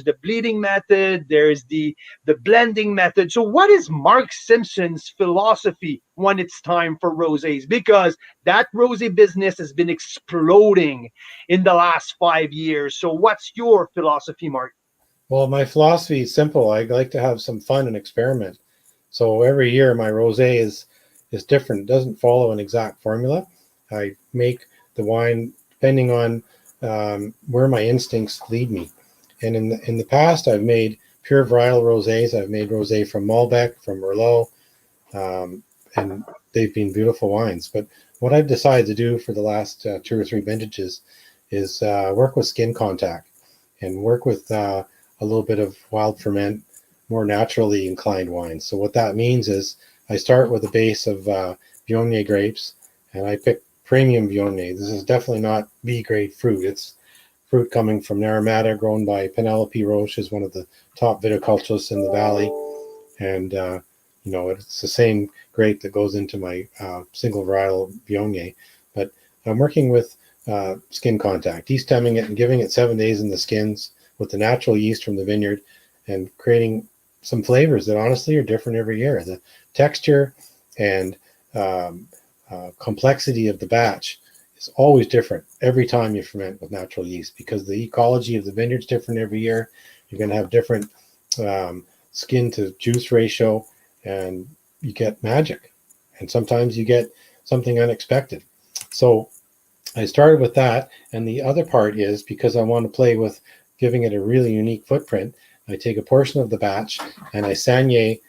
A: the bleeding method, there's the blending method. So what is Mark Simpson's philosophy when it's time for rosés? Because that rosé business has been exploding in the last 5 years. So what's your philosophy, Mark?
B: Well, my philosophy is simple. I like to have some fun and experiment. So every year my rosé is different. It doesn't follow an exact formula. I make the wine depending on where my instincts lead me. And in the past, I've made pure varietal rosés. I've made rosé from Malbec, from Merlot, and they've been beautiful wines. But what I've decided to do for the last 2 or 3 vintages is work with skin contact and work with a little bit of wild ferment, more naturally inclined wines. So what that means is I start with a base of Viognier grapes, and I pick premium Viognier. This is definitely not B grade fruit. It's fruit coming from Naramata, grown by Penelope Roche, is one of the top viticulturists in the valley. And it's the same grape that goes into my single varietal Viognier. But I'm working with skin contact, de-stemming it and giving it 7 days in the skins with the natural yeast from the vineyard, and creating some flavors that honestly are different every year. The texture and complexity of the batch is always different every time you ferment with natural yeast, because the ecology of the vineyard is different every year. You're going to have different skin to juice ratio, and you get magic, and sometimes you get something unexpected. So I started with that, and the other part is because I want to play with giving it a really unique footprint. I take a portion of the batch and I saignée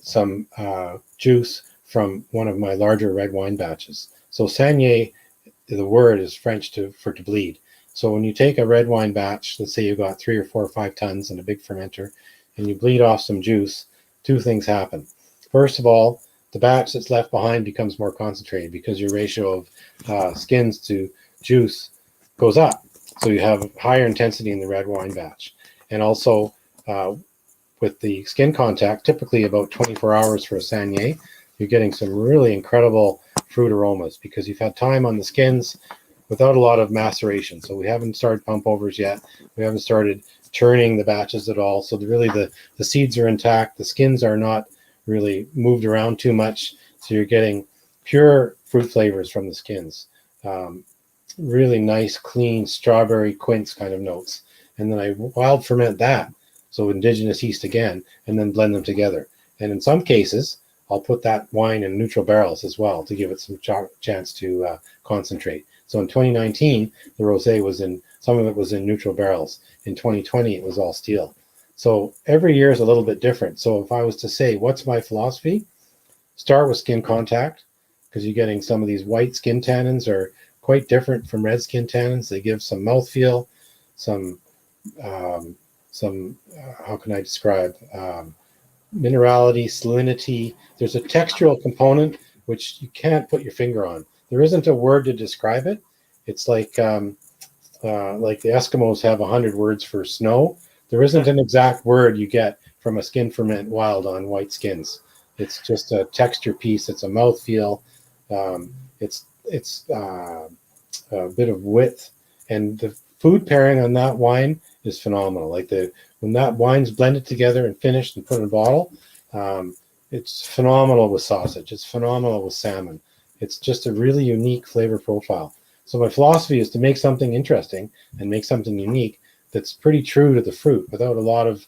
B: some juice from one of my larger red wine batches. So saignée, the word is French for to bleed. So when you take a red wine batch, let's say you've got 3 or 4 or 5 tons in a big fermenter, and you bleed off some juice, 2 things happen. First of all, the batch that's left behind becomes more concentrated because your ratio of skins to juice goes up. So you have higher intensity in the red wine batch. And also with the skin contact, typically about 24 hours for a saignée, you're getting some really incredible fruit aromas because you've had time on the skins without a lot of maceration. So we haven't started pump overs yet. We haven't started churning the batches at all. So the seeds are intact. The skins are not really moved around too much. So you're getting pure fruit flavors from the skins. Really nice, clean strawberry quince kind of notes. And then I wild ferment that. So indigenous yeast again, and then blend them together. And in some cases, I'll put that wine in neutral barrels as well to give it some chance to concentrate. So in 2019, the rosé was some of it was in neutral barrels. In 2020, it was all steel. So every year is a little bit different. So if I was to say, what's my philosophy? Start with skin contact, because you're getting some of these white skin tannins are quite different from red skin tannins. They give some mouthfeel, some how can I describe, minerality, salinity. There's a textural component which you can't put your finger on. There isn't a word to describe it. It's like the Eskimos have 100 words for snow. There isn't an exact word you get from a skin ferment wild on white skins. It's just a texture piece. It's a mouthfeel. It's a bit of width, and the food pairing on that wine is phenomenal. When that wine's blended together and finished and put in a bottle, it's phenomenal with sausage. It's phenomenal with salmon. It's just a really unique flavor profile. So my philosophy is to make something interesting and make something unique that's pretty true to the fruit without a lot of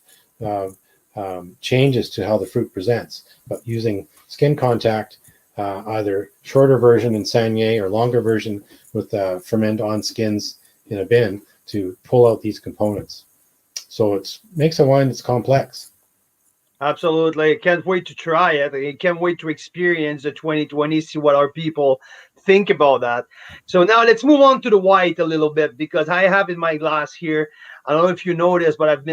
B: changes to how the fruit presents, but using skin contact, either shorter version in saignée or longer version with ferment on skins in a bin to pull out these components. So it makes a wine that's complex.
A: Absolutely. Can't wait to try it. I can't wait to experience the 2020, see what our people think about that. So now let's move on to the white a little bit, because I have in my glass here. I don't know if you noticed, but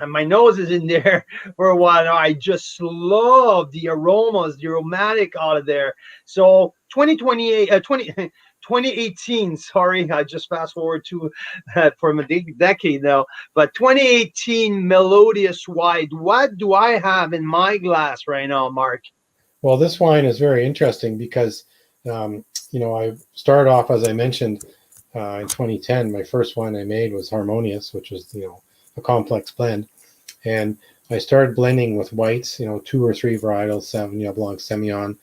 A: my nose is in there for a while now. I just love the aromas, the aromatic out of there. So 2018, sorry, I just fast forward to from a decade now, but 2018 melodious white. What do I have in my glass right now, Mark?
B: Well, this wine is very interesting because, I started off, as I mentioned, in 2010. My first wine I made was Harmonious, which was, a complex blend. And I started blending with whites, 2 or 3 varietals, Sauvignon Blanc, Semillon.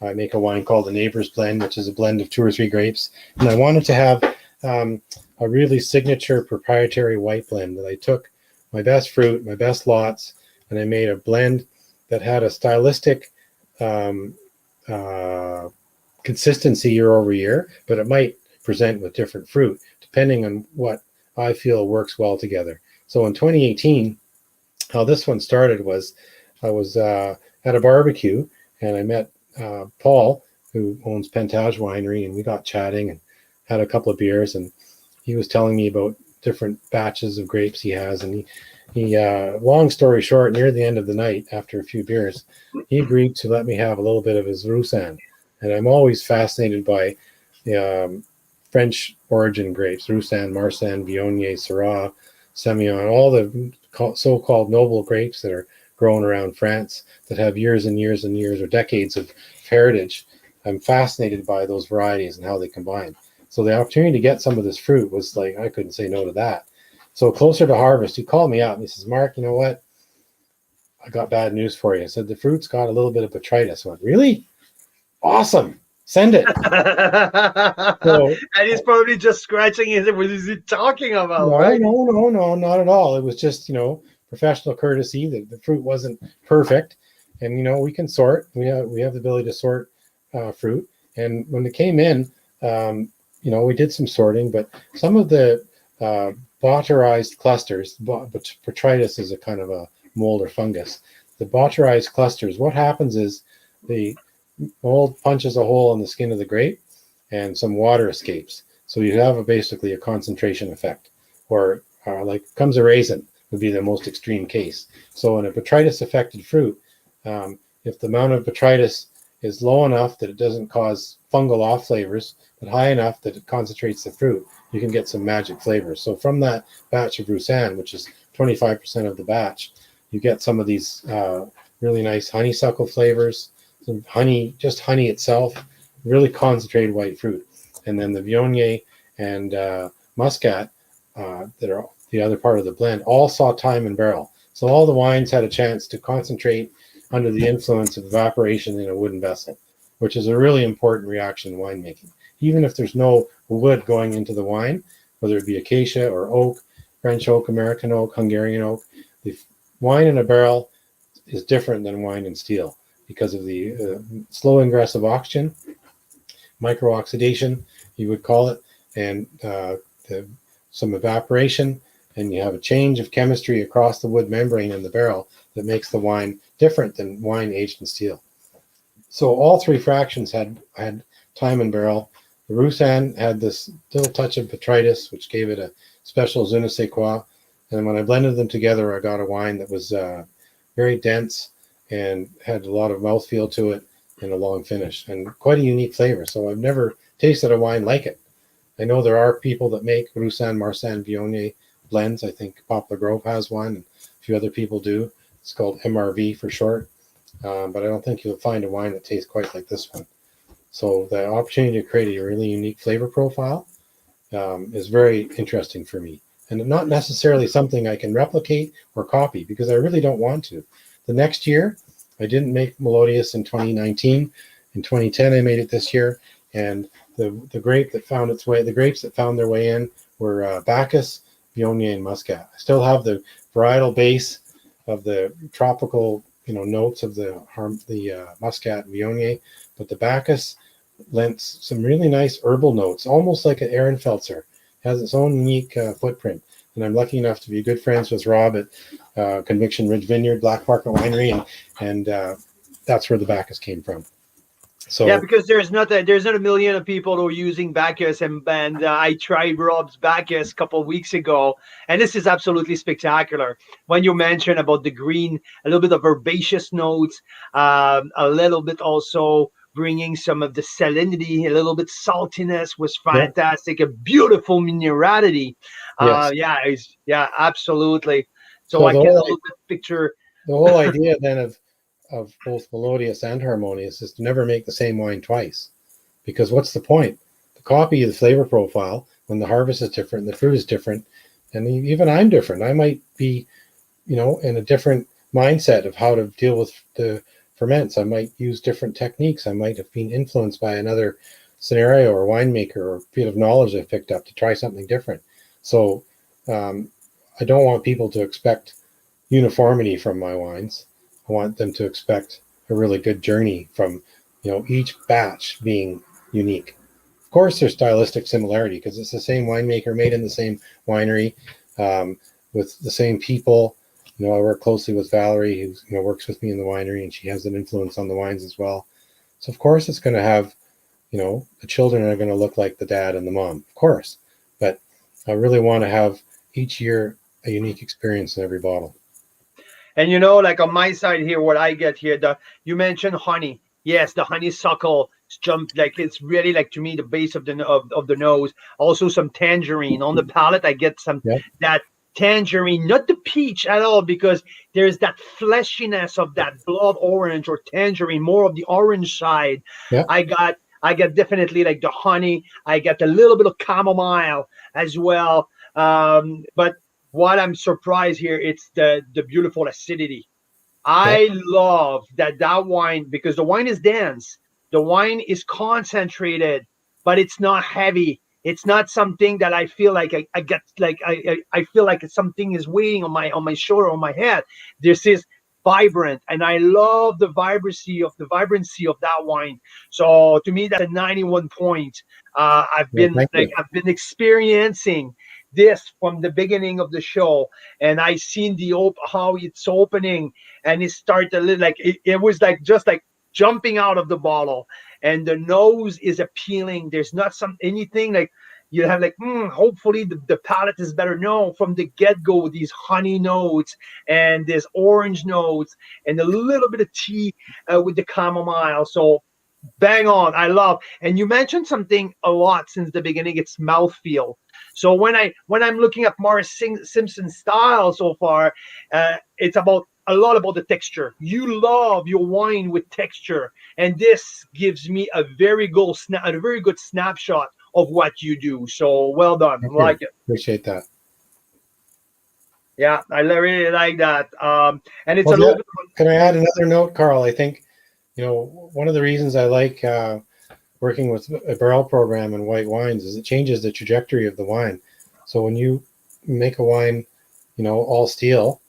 B: I make a wine called the Neighbor's Blend, which is a blend of 2 or 3 grapes. And I wanted to have a really signature proprietary white blend that I took my best fruit, my best lots, and I made a blend that had a stylistic consistency year over year, but it might present with different fruit depending on what I feel works well together. So in 2018, how this one started was I was at a barbecue and I met Paul, who owns Pentage Winery, and we got chatting and had a couple of beers, and he was telling me about different batches of grapes he has, and he long story short, near the end of the night, after a few beers, he agreed to let me have a little bit of his Roussanne. And I'm always fascinated by the French origin grapes: Roussanne, Marsanne, Viognier, Syrah, Semillon, all the so-called noble grapes that are grown around France that have years and years and years or decades of heritage. I'm fascinated by those varieties and how they combine. So the opportunity to get some of this fruit was like, I couldn't say no to that. So closer to harvest, he called me up and he says, Mark, you know what? I got bad news for you. I said, the fruit's got a little bit of botrytis. I went, really? Awesome. Send it. So
A: And he's probably just scratching his head. What is he talking about,
B: no,
A: right?
B: no, no, no, not at all. It was just, professional courtesy. The fruit wasn't perfect. And, we can sort. We have the ability to sort fruit. And when it came in, we did some sorting, but some of the boturized clusters, botrytis is a kind of a mold or fungus. The boturized clusters, what happens is the mold punches a hole in the skin of the grape and some water escapes. So you have basically a concentration effect, or like comes a raisin would be the most extreme case. So in a botrytis affected fruit, if the amount of botrytis is low enough that it doesn't cause fungal off flavors, but high enough that it concentrates the fruit, you can get some magic flavors. So from that batch of Roussanne, which is 25% of the batch, you get some of these really nice honeysuckle flavors, some honey, just honey itself, really concentrated white fruit. And then the Viognier and Muscat, that are the other part of the blend, all saw time in barrel. So all the wines had a chance to concentrate under the influence of evaporation in a wooden vessel, which is a really important reaction in winemaking. Even if there's no wood going into the wine, whether it be acacia or oak, French oak, American oak, Hungarian oak, the wine in a barrel is different than wine in steel because of the slow ingress of oxygen, microoxidation, you would call it, and some evaporation, and you have a change of chemistry across the wood membrane in the barrel that makes the wine different than wine aged in steel. So all three fractions had time in barrel. The Roussanne had this little touch of botrytis, which gave it a special je ne sais quoi. And when I blended them together, I got a wine that was very dense and had a lot of mouthfeel to it and a long finish and quite a unique flavor. So I've never tasted a wine like it. I know there are people that make Roussanne, Marsanne, Viognier blends. I think Poplar Grove has one, and a few other people do. It's called MRV for short. But I don't think you'll find a wine that tastes quite like this one. So the opportunity to create a really unique flavor profile is very interesting for me. And not necessarily something I can replicate or copy, because I really don't want to. The next year, I didn't make Melodius in 2019. In 2010, I made it this year. And the grapes that found their way in were Bacchus, Viognier, and Muscat. I still have the varietal base of the tropical, notes of the Muscat and Viognier, but the Bacchus lent some really nice herbal notes, almost like an Ehrenfelser. It has its own unique footprint. And I'm lucky enough to be good friends with Rob at Conviction Ridge Vineyard, Black Market Winery, and that's where the Bacchus came from.
A: Yeah,
B: So
A: because there's not a million of people who are using Bacchus, and I tried Rob's Bacchus a couple of weeks ago, and this is absolutely spectacular. When you mentioned about the green, a little bit of herbaceous notes, a little bit also bringing some of the salinity, a little bit saltiness was
B: yeah,
A: fantastic, a beautiful minerality.
B: yes.
A: Yeah, absolutely. So
B: So
A: I can a little bit picture.
B: the whole idea then of both Melodius and Harmonious is to never make the same wine twice. Because what's the point? To copy the flavor profile when the harvest is different, the fruit is different, and even I'm different. I might be, in a different mindset of how to deal with the ferments. I might use different techniques. I might have been influenced by another scenario or winemaker or field of knowledge I've picked up to try something different. So I don't want people to expect uniformity from my wines. I want them to expect a really good journey from, each batch being unique. Of course, there's stylistic similarity because it's the same winemaker made in the same winery with the same people. I work closely with Valerie, who works with me in the winery, and she has an influence on the wines as well. So of course, it's going to have, the children are going to look like the dad and the mom, of course. But I really want to have each year a unique experience in every bottle.
A: And like on my side here, what I get here, you mentioned honey. Yes, the honeysuckle jump, like it's really like to me the base of the nose. Also some tangerine on the palate. I get some
B: Yep.
A: that tangerine, not the peach at all, because there's that fleshiness of that blood orange or tangerine, more of the orange side.
B: Yeah.
A: I get definitely like the honey. I get a little bit of chamomile as well. But what I'm surprised here, it's the beautiful acidity.
B: Yeah.
A: I love that wine, because the wine is dense, the wine is concentrated, but it's not heavy. It's not something that I feel like I get like I feel like something is weighing on my shoulder, on my head. This is vibrant, and I love the vibrancy of that wine. So to me, that's a 91 point. I've
B: Yeah.
A: been
B: Thank
A: like
B: you.
A: I've been experiencing this from the beginning of the show, and I seen how it's opening, and it started like it was like just like jumping out of the bottle, and the nose is appealing. There's not some anything like you have like hopefully the palate is better. No, from the get-go, these honey notes and this orange notes and a little bit of tea with the chamomile. So bang on. I love. And you mentioned something a lot since the beginning. It's mouthfeel. So when I'm looking at Mark Simpson's style so far, it's about a lot about the texture. You love your wine with texture, and this gives me a very good snapshot of what you do. So well done.
B: Thank you.
A: Like it.
B: Appreciate that.
A: Yeah, I really like that. And it's a
B: Well,
A: little
B: yeah.
A: bit.
B: Can I add another note, Carl? I think, one of the reasons I like working with a barrel program in white wines is it changes the trajectory of the wine. So when you make a wine, all steel,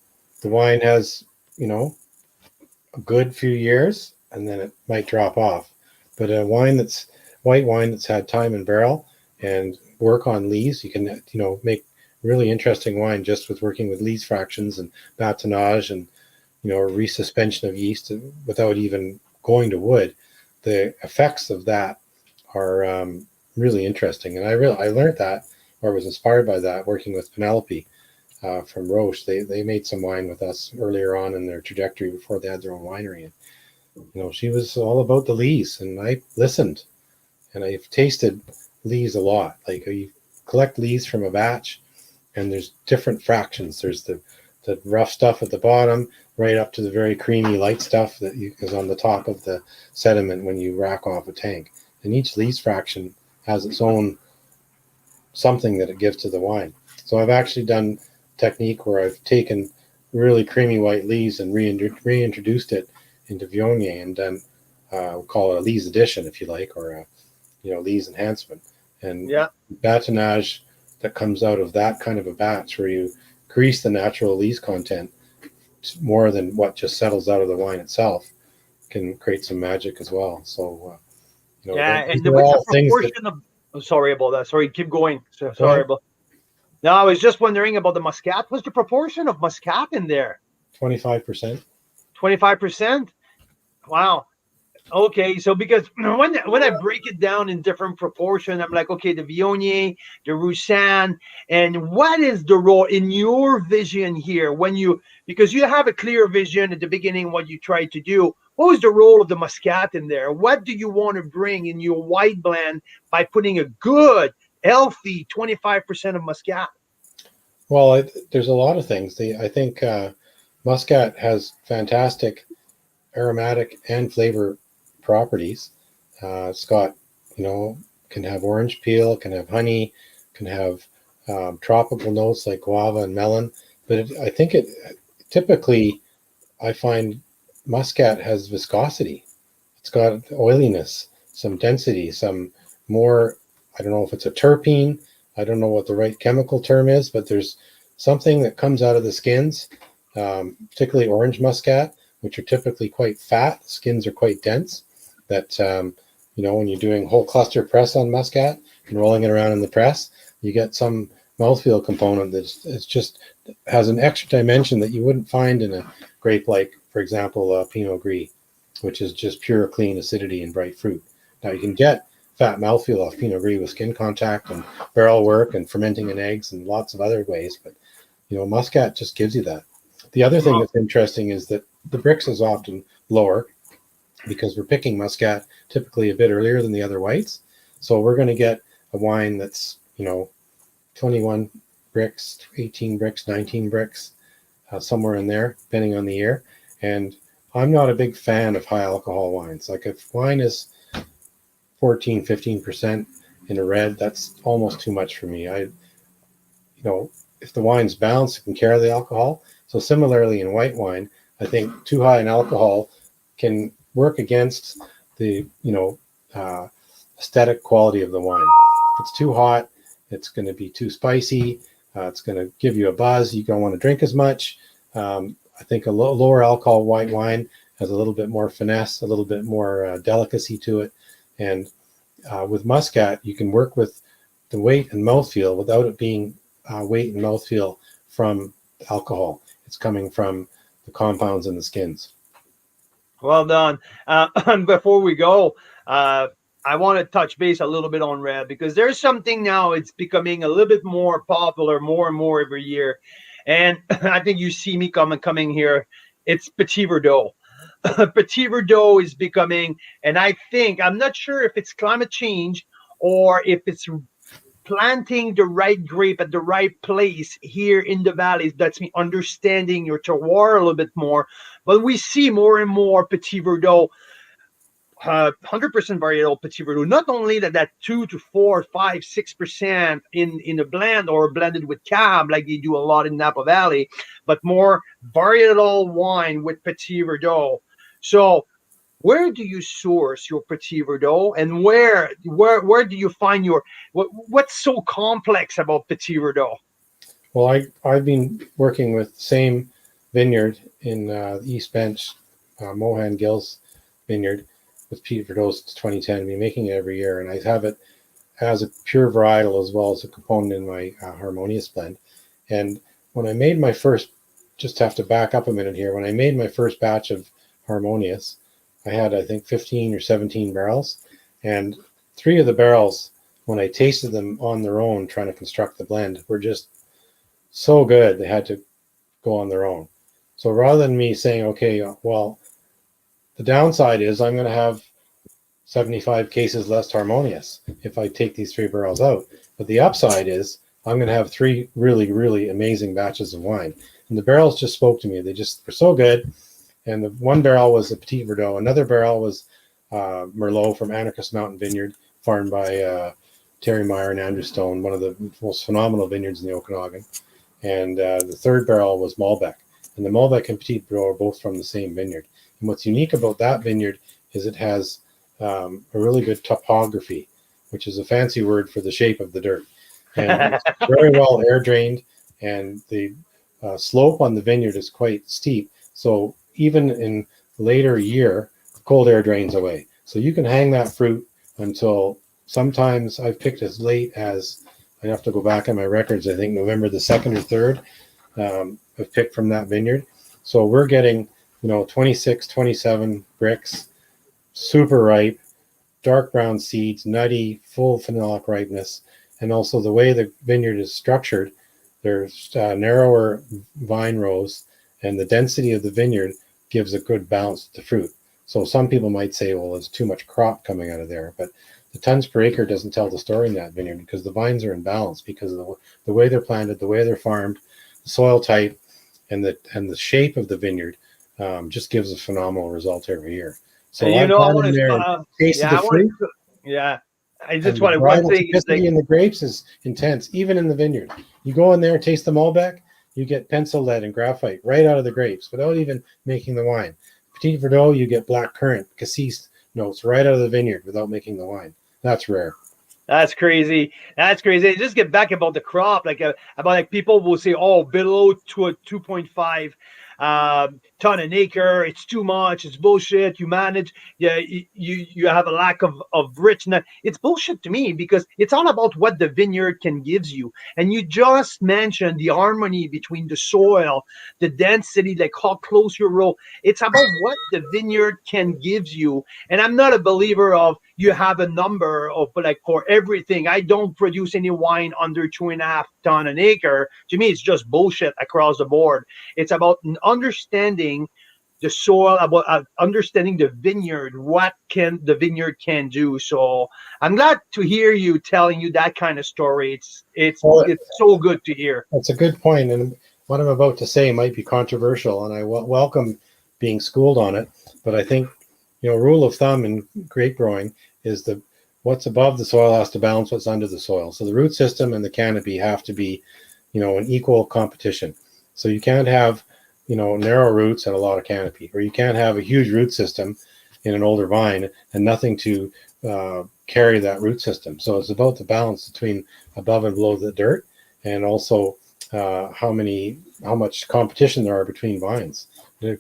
B: the wine has, a good few years and then it might drop off. But a wine that's white wine that's had time in barrel and work on lees, you can, make really interesting wine just with working with lees fractions and batonnage and, resuspension of yeast without even going to wood. The effects of that are really interesting. And I learned that, or was inspired by that, working with Penelope from Roche. They made some wine with us earlier on in their trajectory before they had their own winery. And she was all about the lees, and I listened, and I've tasted lees a lot. Like you collect lees from a batch, and there's different fractions. There's the rough stuff at the bottom, right up to the very creamy light stuff that is on the top of the sediment when you rack off a tank. And each lees fraction has its own something that it gives to the wine. So I've actually done technique where I've taken really creamy white lees and reintroduced it into Viognier and done we'll call it a lees addition, if you like, or a lees enhancement. And
A: Yeah.
B: batonnage that comes out of that kind of a batch where you increase the natural lees content more than what just settles out of the wine itself can create some magic as well. So
A: Yeah,
B: these
A: and
B: are
A: what's the
B: all things that
A: proportion of? I'm sorry about that. Sorry, keep going.
B: go
A: Sorry
B: ahead.
A: about. No, I was just wondering about the Muscat. What's the proportion of Muscat in there?
B: 25%.
A: 25%. Wow. Okay, so because when I break it down in different proportion, I'm like, okay, the Viognier, the Roussanne, and what is the role in your vision here when because you have a clear vision at the beginning what you try to do. What was the role of the Muscat in there? What do you want to bring in your white blend by putting a good, healthy 25% of Muscat?
B: Well, there's a lot of things. I think Muscat has fantastic aromatic and flavor properties. It's got, can have orange peel, can have honey, can have tropical notes like guava and melon. But I think it typically, I find Muscat has viscosity. It's got oiliness, some density, some more. I don't know if it's a terpene. I don't know what the right chemical term is, but there's something that comes out of the skins, particularly orange Muscat, which are typically quite fat. Skins are quite dense. That when you're doing whole cluster press on Muscat and rolling it around in the press, you get some mouthfeel component that just has an extra dimension that you wouldn't find in a grape like, for example, Pinot Gris, which is just pure clean acidity and bright fruit. Now you can get fat mouthfeel off Pinot Gris with skin contact and barrel work and fermenting in eggs and lots of other ways. But Muscat just gives you that. The other thing that's interesting is that the Brix is often lower because we're picking Muscat typically a bit earlier than the other whites. So we're going to get a wine that's 21 Brix, 18 Brix, 19 Brix, somewhere in there, depending on the year. And I'm not a big fan of high alcohol wines. Like if wine is 14, 15% in a red, that's almost too much for me. If the wine's balanced, it can carry the alcohol. So similarly in white wine, I think too high in alcohol can work against the, aesthetic quality of the wine. If it's too hot, it's going to be too spicy. It's going to give you a buzz. You don't want to drink as much. I think a lower alcohol white wine has a little bit more finesse, a little bit more delicacy to it. And with Muscat, you can work with the weight and mouthfeel without it being weight and mouthfeel from alcohol. It's coming from the compounds in the skins.
A: Well done. And before we go, I want to touch base a little bit on red because there's something now, it's becoming a little bit more popular more and more every year. And I think you see me coming here. It's Petit Verdot. Petit Verdot is becoming, and I'm not sure if it's climate change or if it's planting the right grape at the right place here in the valleys. That's me understanding your terroir a little bit more. But we see more and more Petit Verdot, 100% varietal Petit Verdot. Not only that 2 to 4, 5, 6% in a blend or blended with cab, like they do a lot in Napa Valley, but more varietal wine with Petit Verdot. So where do you source your Petit Verdot, and where do you find what's so complex about Petit Verdot?
B: Well, I've been working with the same vineyard in the East Bench, Mohan Gill's vineyard, with Petit Verdot since 2010. I've been making it every year, and I have it as a pure varietal as well as a component in my Harmonious blend. And when I made my first, just have to back up a minute here, when I made my first batch of Harmonious, I had, I think, 15 or 17 barrels. And 3 of the barrels, when I tasted them on their own, trying to construct the blend, were just so good, they had to go on their own. So rather than me saying, okay, well, the downside is I'm going to have 75 cases less Harmonious if I take these 3 barrels out. But the upside is I'm going to have 3 really, really amazing batches of wine. And the barrels just spoke to me. They just were so good. And the one barrel was a Petit Verdot. Another barrel was Merlot from Anarchist Mountain Vineyard, farmed by Terry Meyer and Andrew Stone, one of the most phenomenal vineyards in the Okanagan. And the third barrel was Malbec. And the Malbec and Petit Verdot are both from the same vineyard. And what's unique about that vineyard is it has a really good topography, which is a fancy word for the shape of the dirt. And it's very well air drained, and the slope on the vineyard is quite steep. So even in later year, cold air drains away. So you can hang that fruit until sometimes I've picked as late as, I have to go back on my records, I think November the 2nd or 3rd, I've picked from that vineyard. So we're getting, 26, 27 Brix, super ripe, dark brown seeds, nutty, full phenolic ripeness. And also the way the vineyard is structured, there's narrower vine rows, and the density of the vineyard gives a good balance to the fruit. So some people might say, well, there's too much crop coming out of there. But the tons per acre doesn't tell the story in that vineyard because the vines are in balance because of the way they're planted, the way they're farmed, the soil type, and the shape of the vineyard just gives a phenomenal result every year. So
A: I
B: I've gone
A: want
B: in there and
A: to,
B: tasted the fruit.
A: yeah. I just
B: And the
A: want one
B: varietal
A: thing is
B: typicity in the grapes is intense, even in the vineyard. You go in there, taste the Malbec, you get pencil lead and graphite right out of the grapes without even making the wine. Petit Verdot, you get black currant, cassis notes right out of the vineyard without making the wine. That's rare.
A: That's crazy. That's crazy. Just get back about the crop, about people will say, oh, below to a 2.5. ton an acre. It's too much. It's bullshit. You manage. Yeah, you have a lack of richness. It's bullshit to me because it's all about what the vineyard can gives you. And you just mentioned the harmony between the soil, the density, like how close you roll. It's about what the vineyard can gives you. And I'm not a believer of you have a number of like for everything. I don't produce any wine under 2.5 ton an acre. To me, it's just bullshit across the board. It's about understanding the soil, about understanding the vineyard, what can the vineyard can do. So I'm glad to hear you telling you that kind of story.
B: Well,
A: It's so good to hear.
B: that's a good point, and what I'm about to say might be controversial, and I welcome being schooled on it. But I think, rule of thumb in grape growing is the what's above the soil has to balance what's under the soil. So the root system and the canopy have to be, an equal competition. So you can't have, narrow roots and a lot of canopy, or you can't have a huge root system in an older vine and nothing to carry that root system. So it's about the balance between above and below the dirt, and also how much competition there are between vines.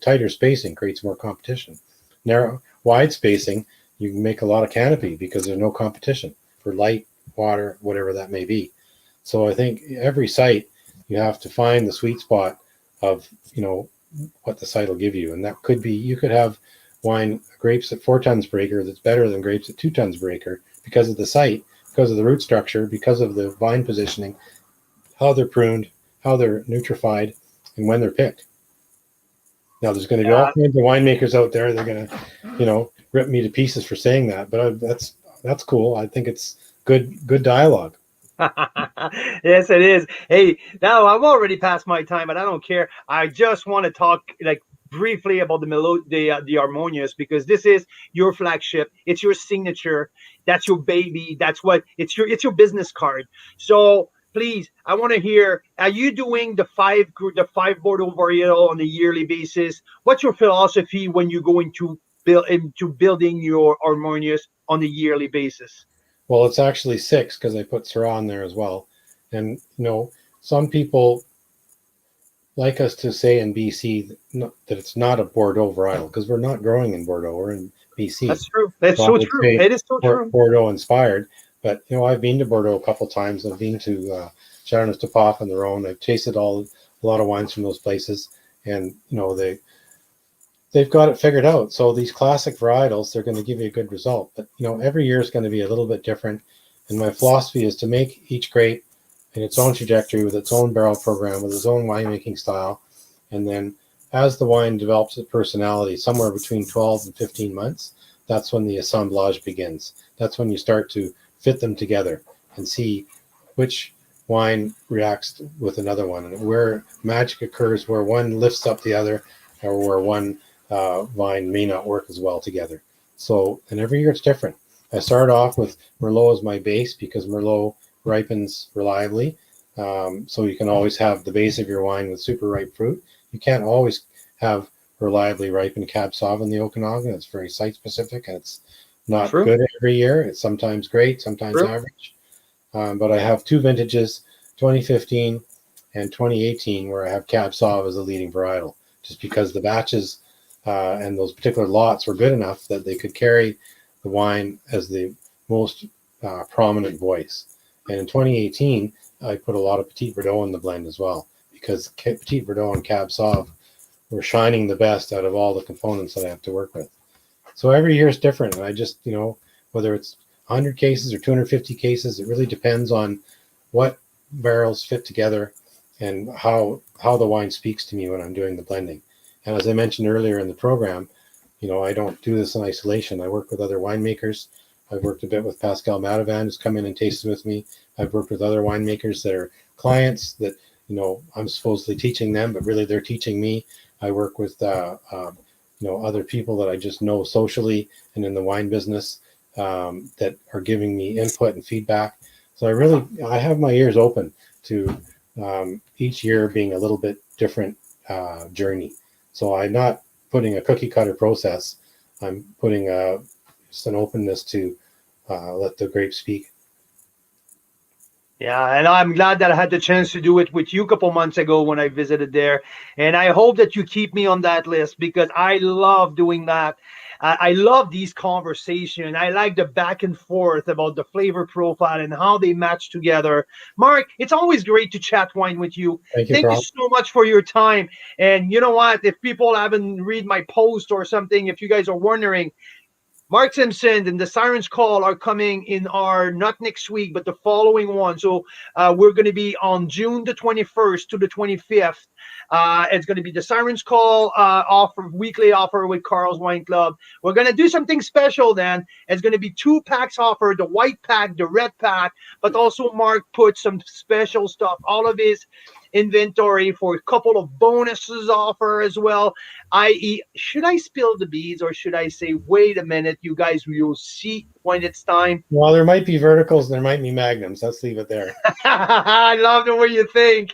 B: Tighter spacing creates more competition. Wide spacing, you can make a lot of canopy because there's no competition for light, water, whatever that may be. So I think every site you have to find the sweet spot of what the site will give you, and that could be you could have grapes at 4 tons per acre that's better than grapes at 2 tons per acre because of the site, because of the root structure, because of the vine positioning, how they're pruned, how they're nutrified, and when they're picked. Now, there's going to be all kinds of winemakers out there. They're going to, rip me to pieces for saying that, but that's cool. I think it's good dialogue.
A: Yes, it is. Hey, now I'm already past my time, but I don't care. I just want to talk like briefly about the harmonious, because this is your flagship. It's your signature. That's your baby. That's what it's your business card. So please, I want to hear. Are you doing the five Bordeaux varietal on a yearly basis? What's your philosophy when you go into building your harmonious on a yearly basis?
B: Well, it's actually 6 because I put Syrah in there as well. And, some people like us to say in BC that it's not a Bordeaux varietal because we're not growing in Bordeaux. We're in BC.
A: That's true. That's
B: So I
A: so
B: would
A: true.
B: say
A: It is so true.
B: Bordeaux inspired. But, I've been to Bordeaux a couple of times. I've been to Chardonnay de Pop on their own. I've tasted a lot of wines from those places. And, they've got it figured out. So these classic varietals, they're going to give you a good result. But, every year is going to be a little bit different. And my philosophy is to make each grape in its own trajectory with its own barrel program, with its own winemaking style. And then as the wine develops its personality, somewhere between 12 and 15 months, that's when the assemblage begins. That's when you start to fit them together and see which wine reacts with another one, and where magic occurs, where one lifts up the other, or where one vine may not work as well together. So, and every year it's different. I started off with Merlot as my base because Merlot ripens reliably. So you can always have the base of your wine with super ripe fruit. You can't always have reliably ripened Cab Sauv in the Okanagan. It's very site specific, and it's not
A: True.
B: good every year. It's sometimes great, sometimes
A: True.
B: average. But I have 2 vintages, 2015 and 2018, where I have Cab Sauv as the leading varietal, just because the batches and those particular lots were good enough that they could carry the wine as the most prominent voice. And in 2018, I put a lot of Petit Verdot in the blend as well, because Petit Verdot and Cab Sauv were shining the best out of all the components that I have to work with. So every year is different. And I just, whether it's 100 cases or 250 cases, it really depends on what barrels fit together and how the wine speaks to me when I'm doing the blending. And as I mentioned earlier in the program, I don't do this in isolation. I work with other winemakers. I've worked a bit with Pascal Matavan, who's come in and tasted with me. I've worked with other winemakers that are clients that, I'm supposedly teaching them, but really they're teaching me. I work with, other people that I just know socially and in the wine business that are giving me input and feedback. So I have my ears open to each year being a little bit different journey. So I'm not putting a cookie cutter process. I'm putting just an openness to let the grapes speak.
A: Yeah, and I'm glad that I had the chance to do it with you a couple months ago when I visited there. And I hope that you keep me on that list because I love doing that. I love these conversations. I like the back and forth about the flavor profile and how they match together. Mark, it's always great to chat wine with you.
B: Thank you,
A: Thank you
B: Carl.
A: so much for your time. And you know what? If people haven't read my post or something, if you guys are wondering, Mark Simpson and the Sirens Call are coming in our not next week, but the following one. So we're going to be on June the 21st to the 25th. It's going to be the Sirens Call offer, weekly offer with Carl's Wine Club. We're going to do something special then. It's going to be 2 packs offer, the white pack, the red pack, but also Mark put some special stuff, all of his inventory for a couple of bonuses offer as well, i.e., should I spill the beads or should I say, wait a minute, you guys, you'll see when it's time?
B: Well, there might be verticals, and there might be magnums. Let's leave it there.
A: I love the way you think.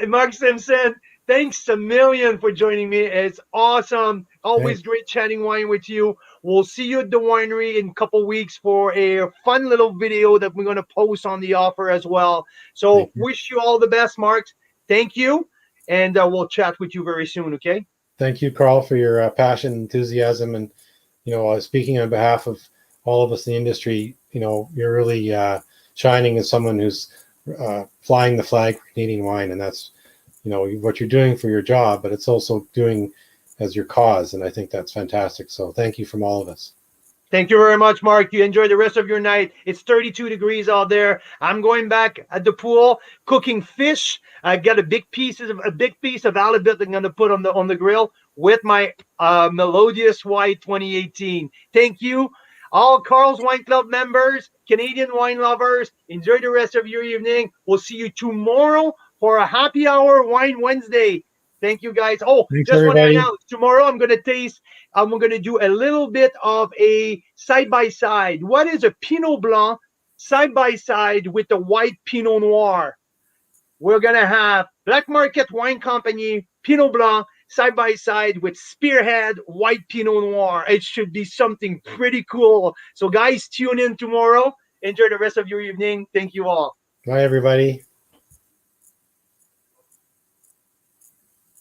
A: Mark Simpson, thanks a million for joining me. It's awesome. Always
B: Thank,
A: great chatting wine with you. We'll see you at the winery in a couple weeks for a fun little video that we're going to post on the offer as well. So,
B: thank you.
A: wish you all the best, Mark. Thank you. And we'll chat with you very soon, okay?
B: Thank you, Carl, for your passion, enthusiasm, and speaking on behalf of all of us in the industry. You're really shining as someone who's flying the flag for Canadian wine, and that's what you're doing for your job, but it's also doing as your cause, and I think that's fantastic. So thank you from all of us.
A: Thank you very much, Mark. You enjoy the rest of your night. It's 32 degrees out there. I'm going back at the pool cooking fish. I got a big piece of halibut I'm going to put on the grill with my Melodious White 2018. Thank you, all Carl's Wine Club members, Canadian wine lovers. Enjoy the rest of your evening. We'll see you tomorrow for a happy hour wine Wednesday. Thank you, guys. Oh,
B: Thanks,
A: just want to
B: everybody.
A: announce tomorrow I'm going to do a little bit of a side by side. What is a Pinot Blanc side by side with the white Pinot Noir? We're going to have Black Market Wine Company Pinot Blanc side by side with Spearhead White Pinot Noir. It should be something pretty cool. So, guys, tune in tomorrow. Enjoy the rest of your evening. Thank you all.
B: Bye, everybody.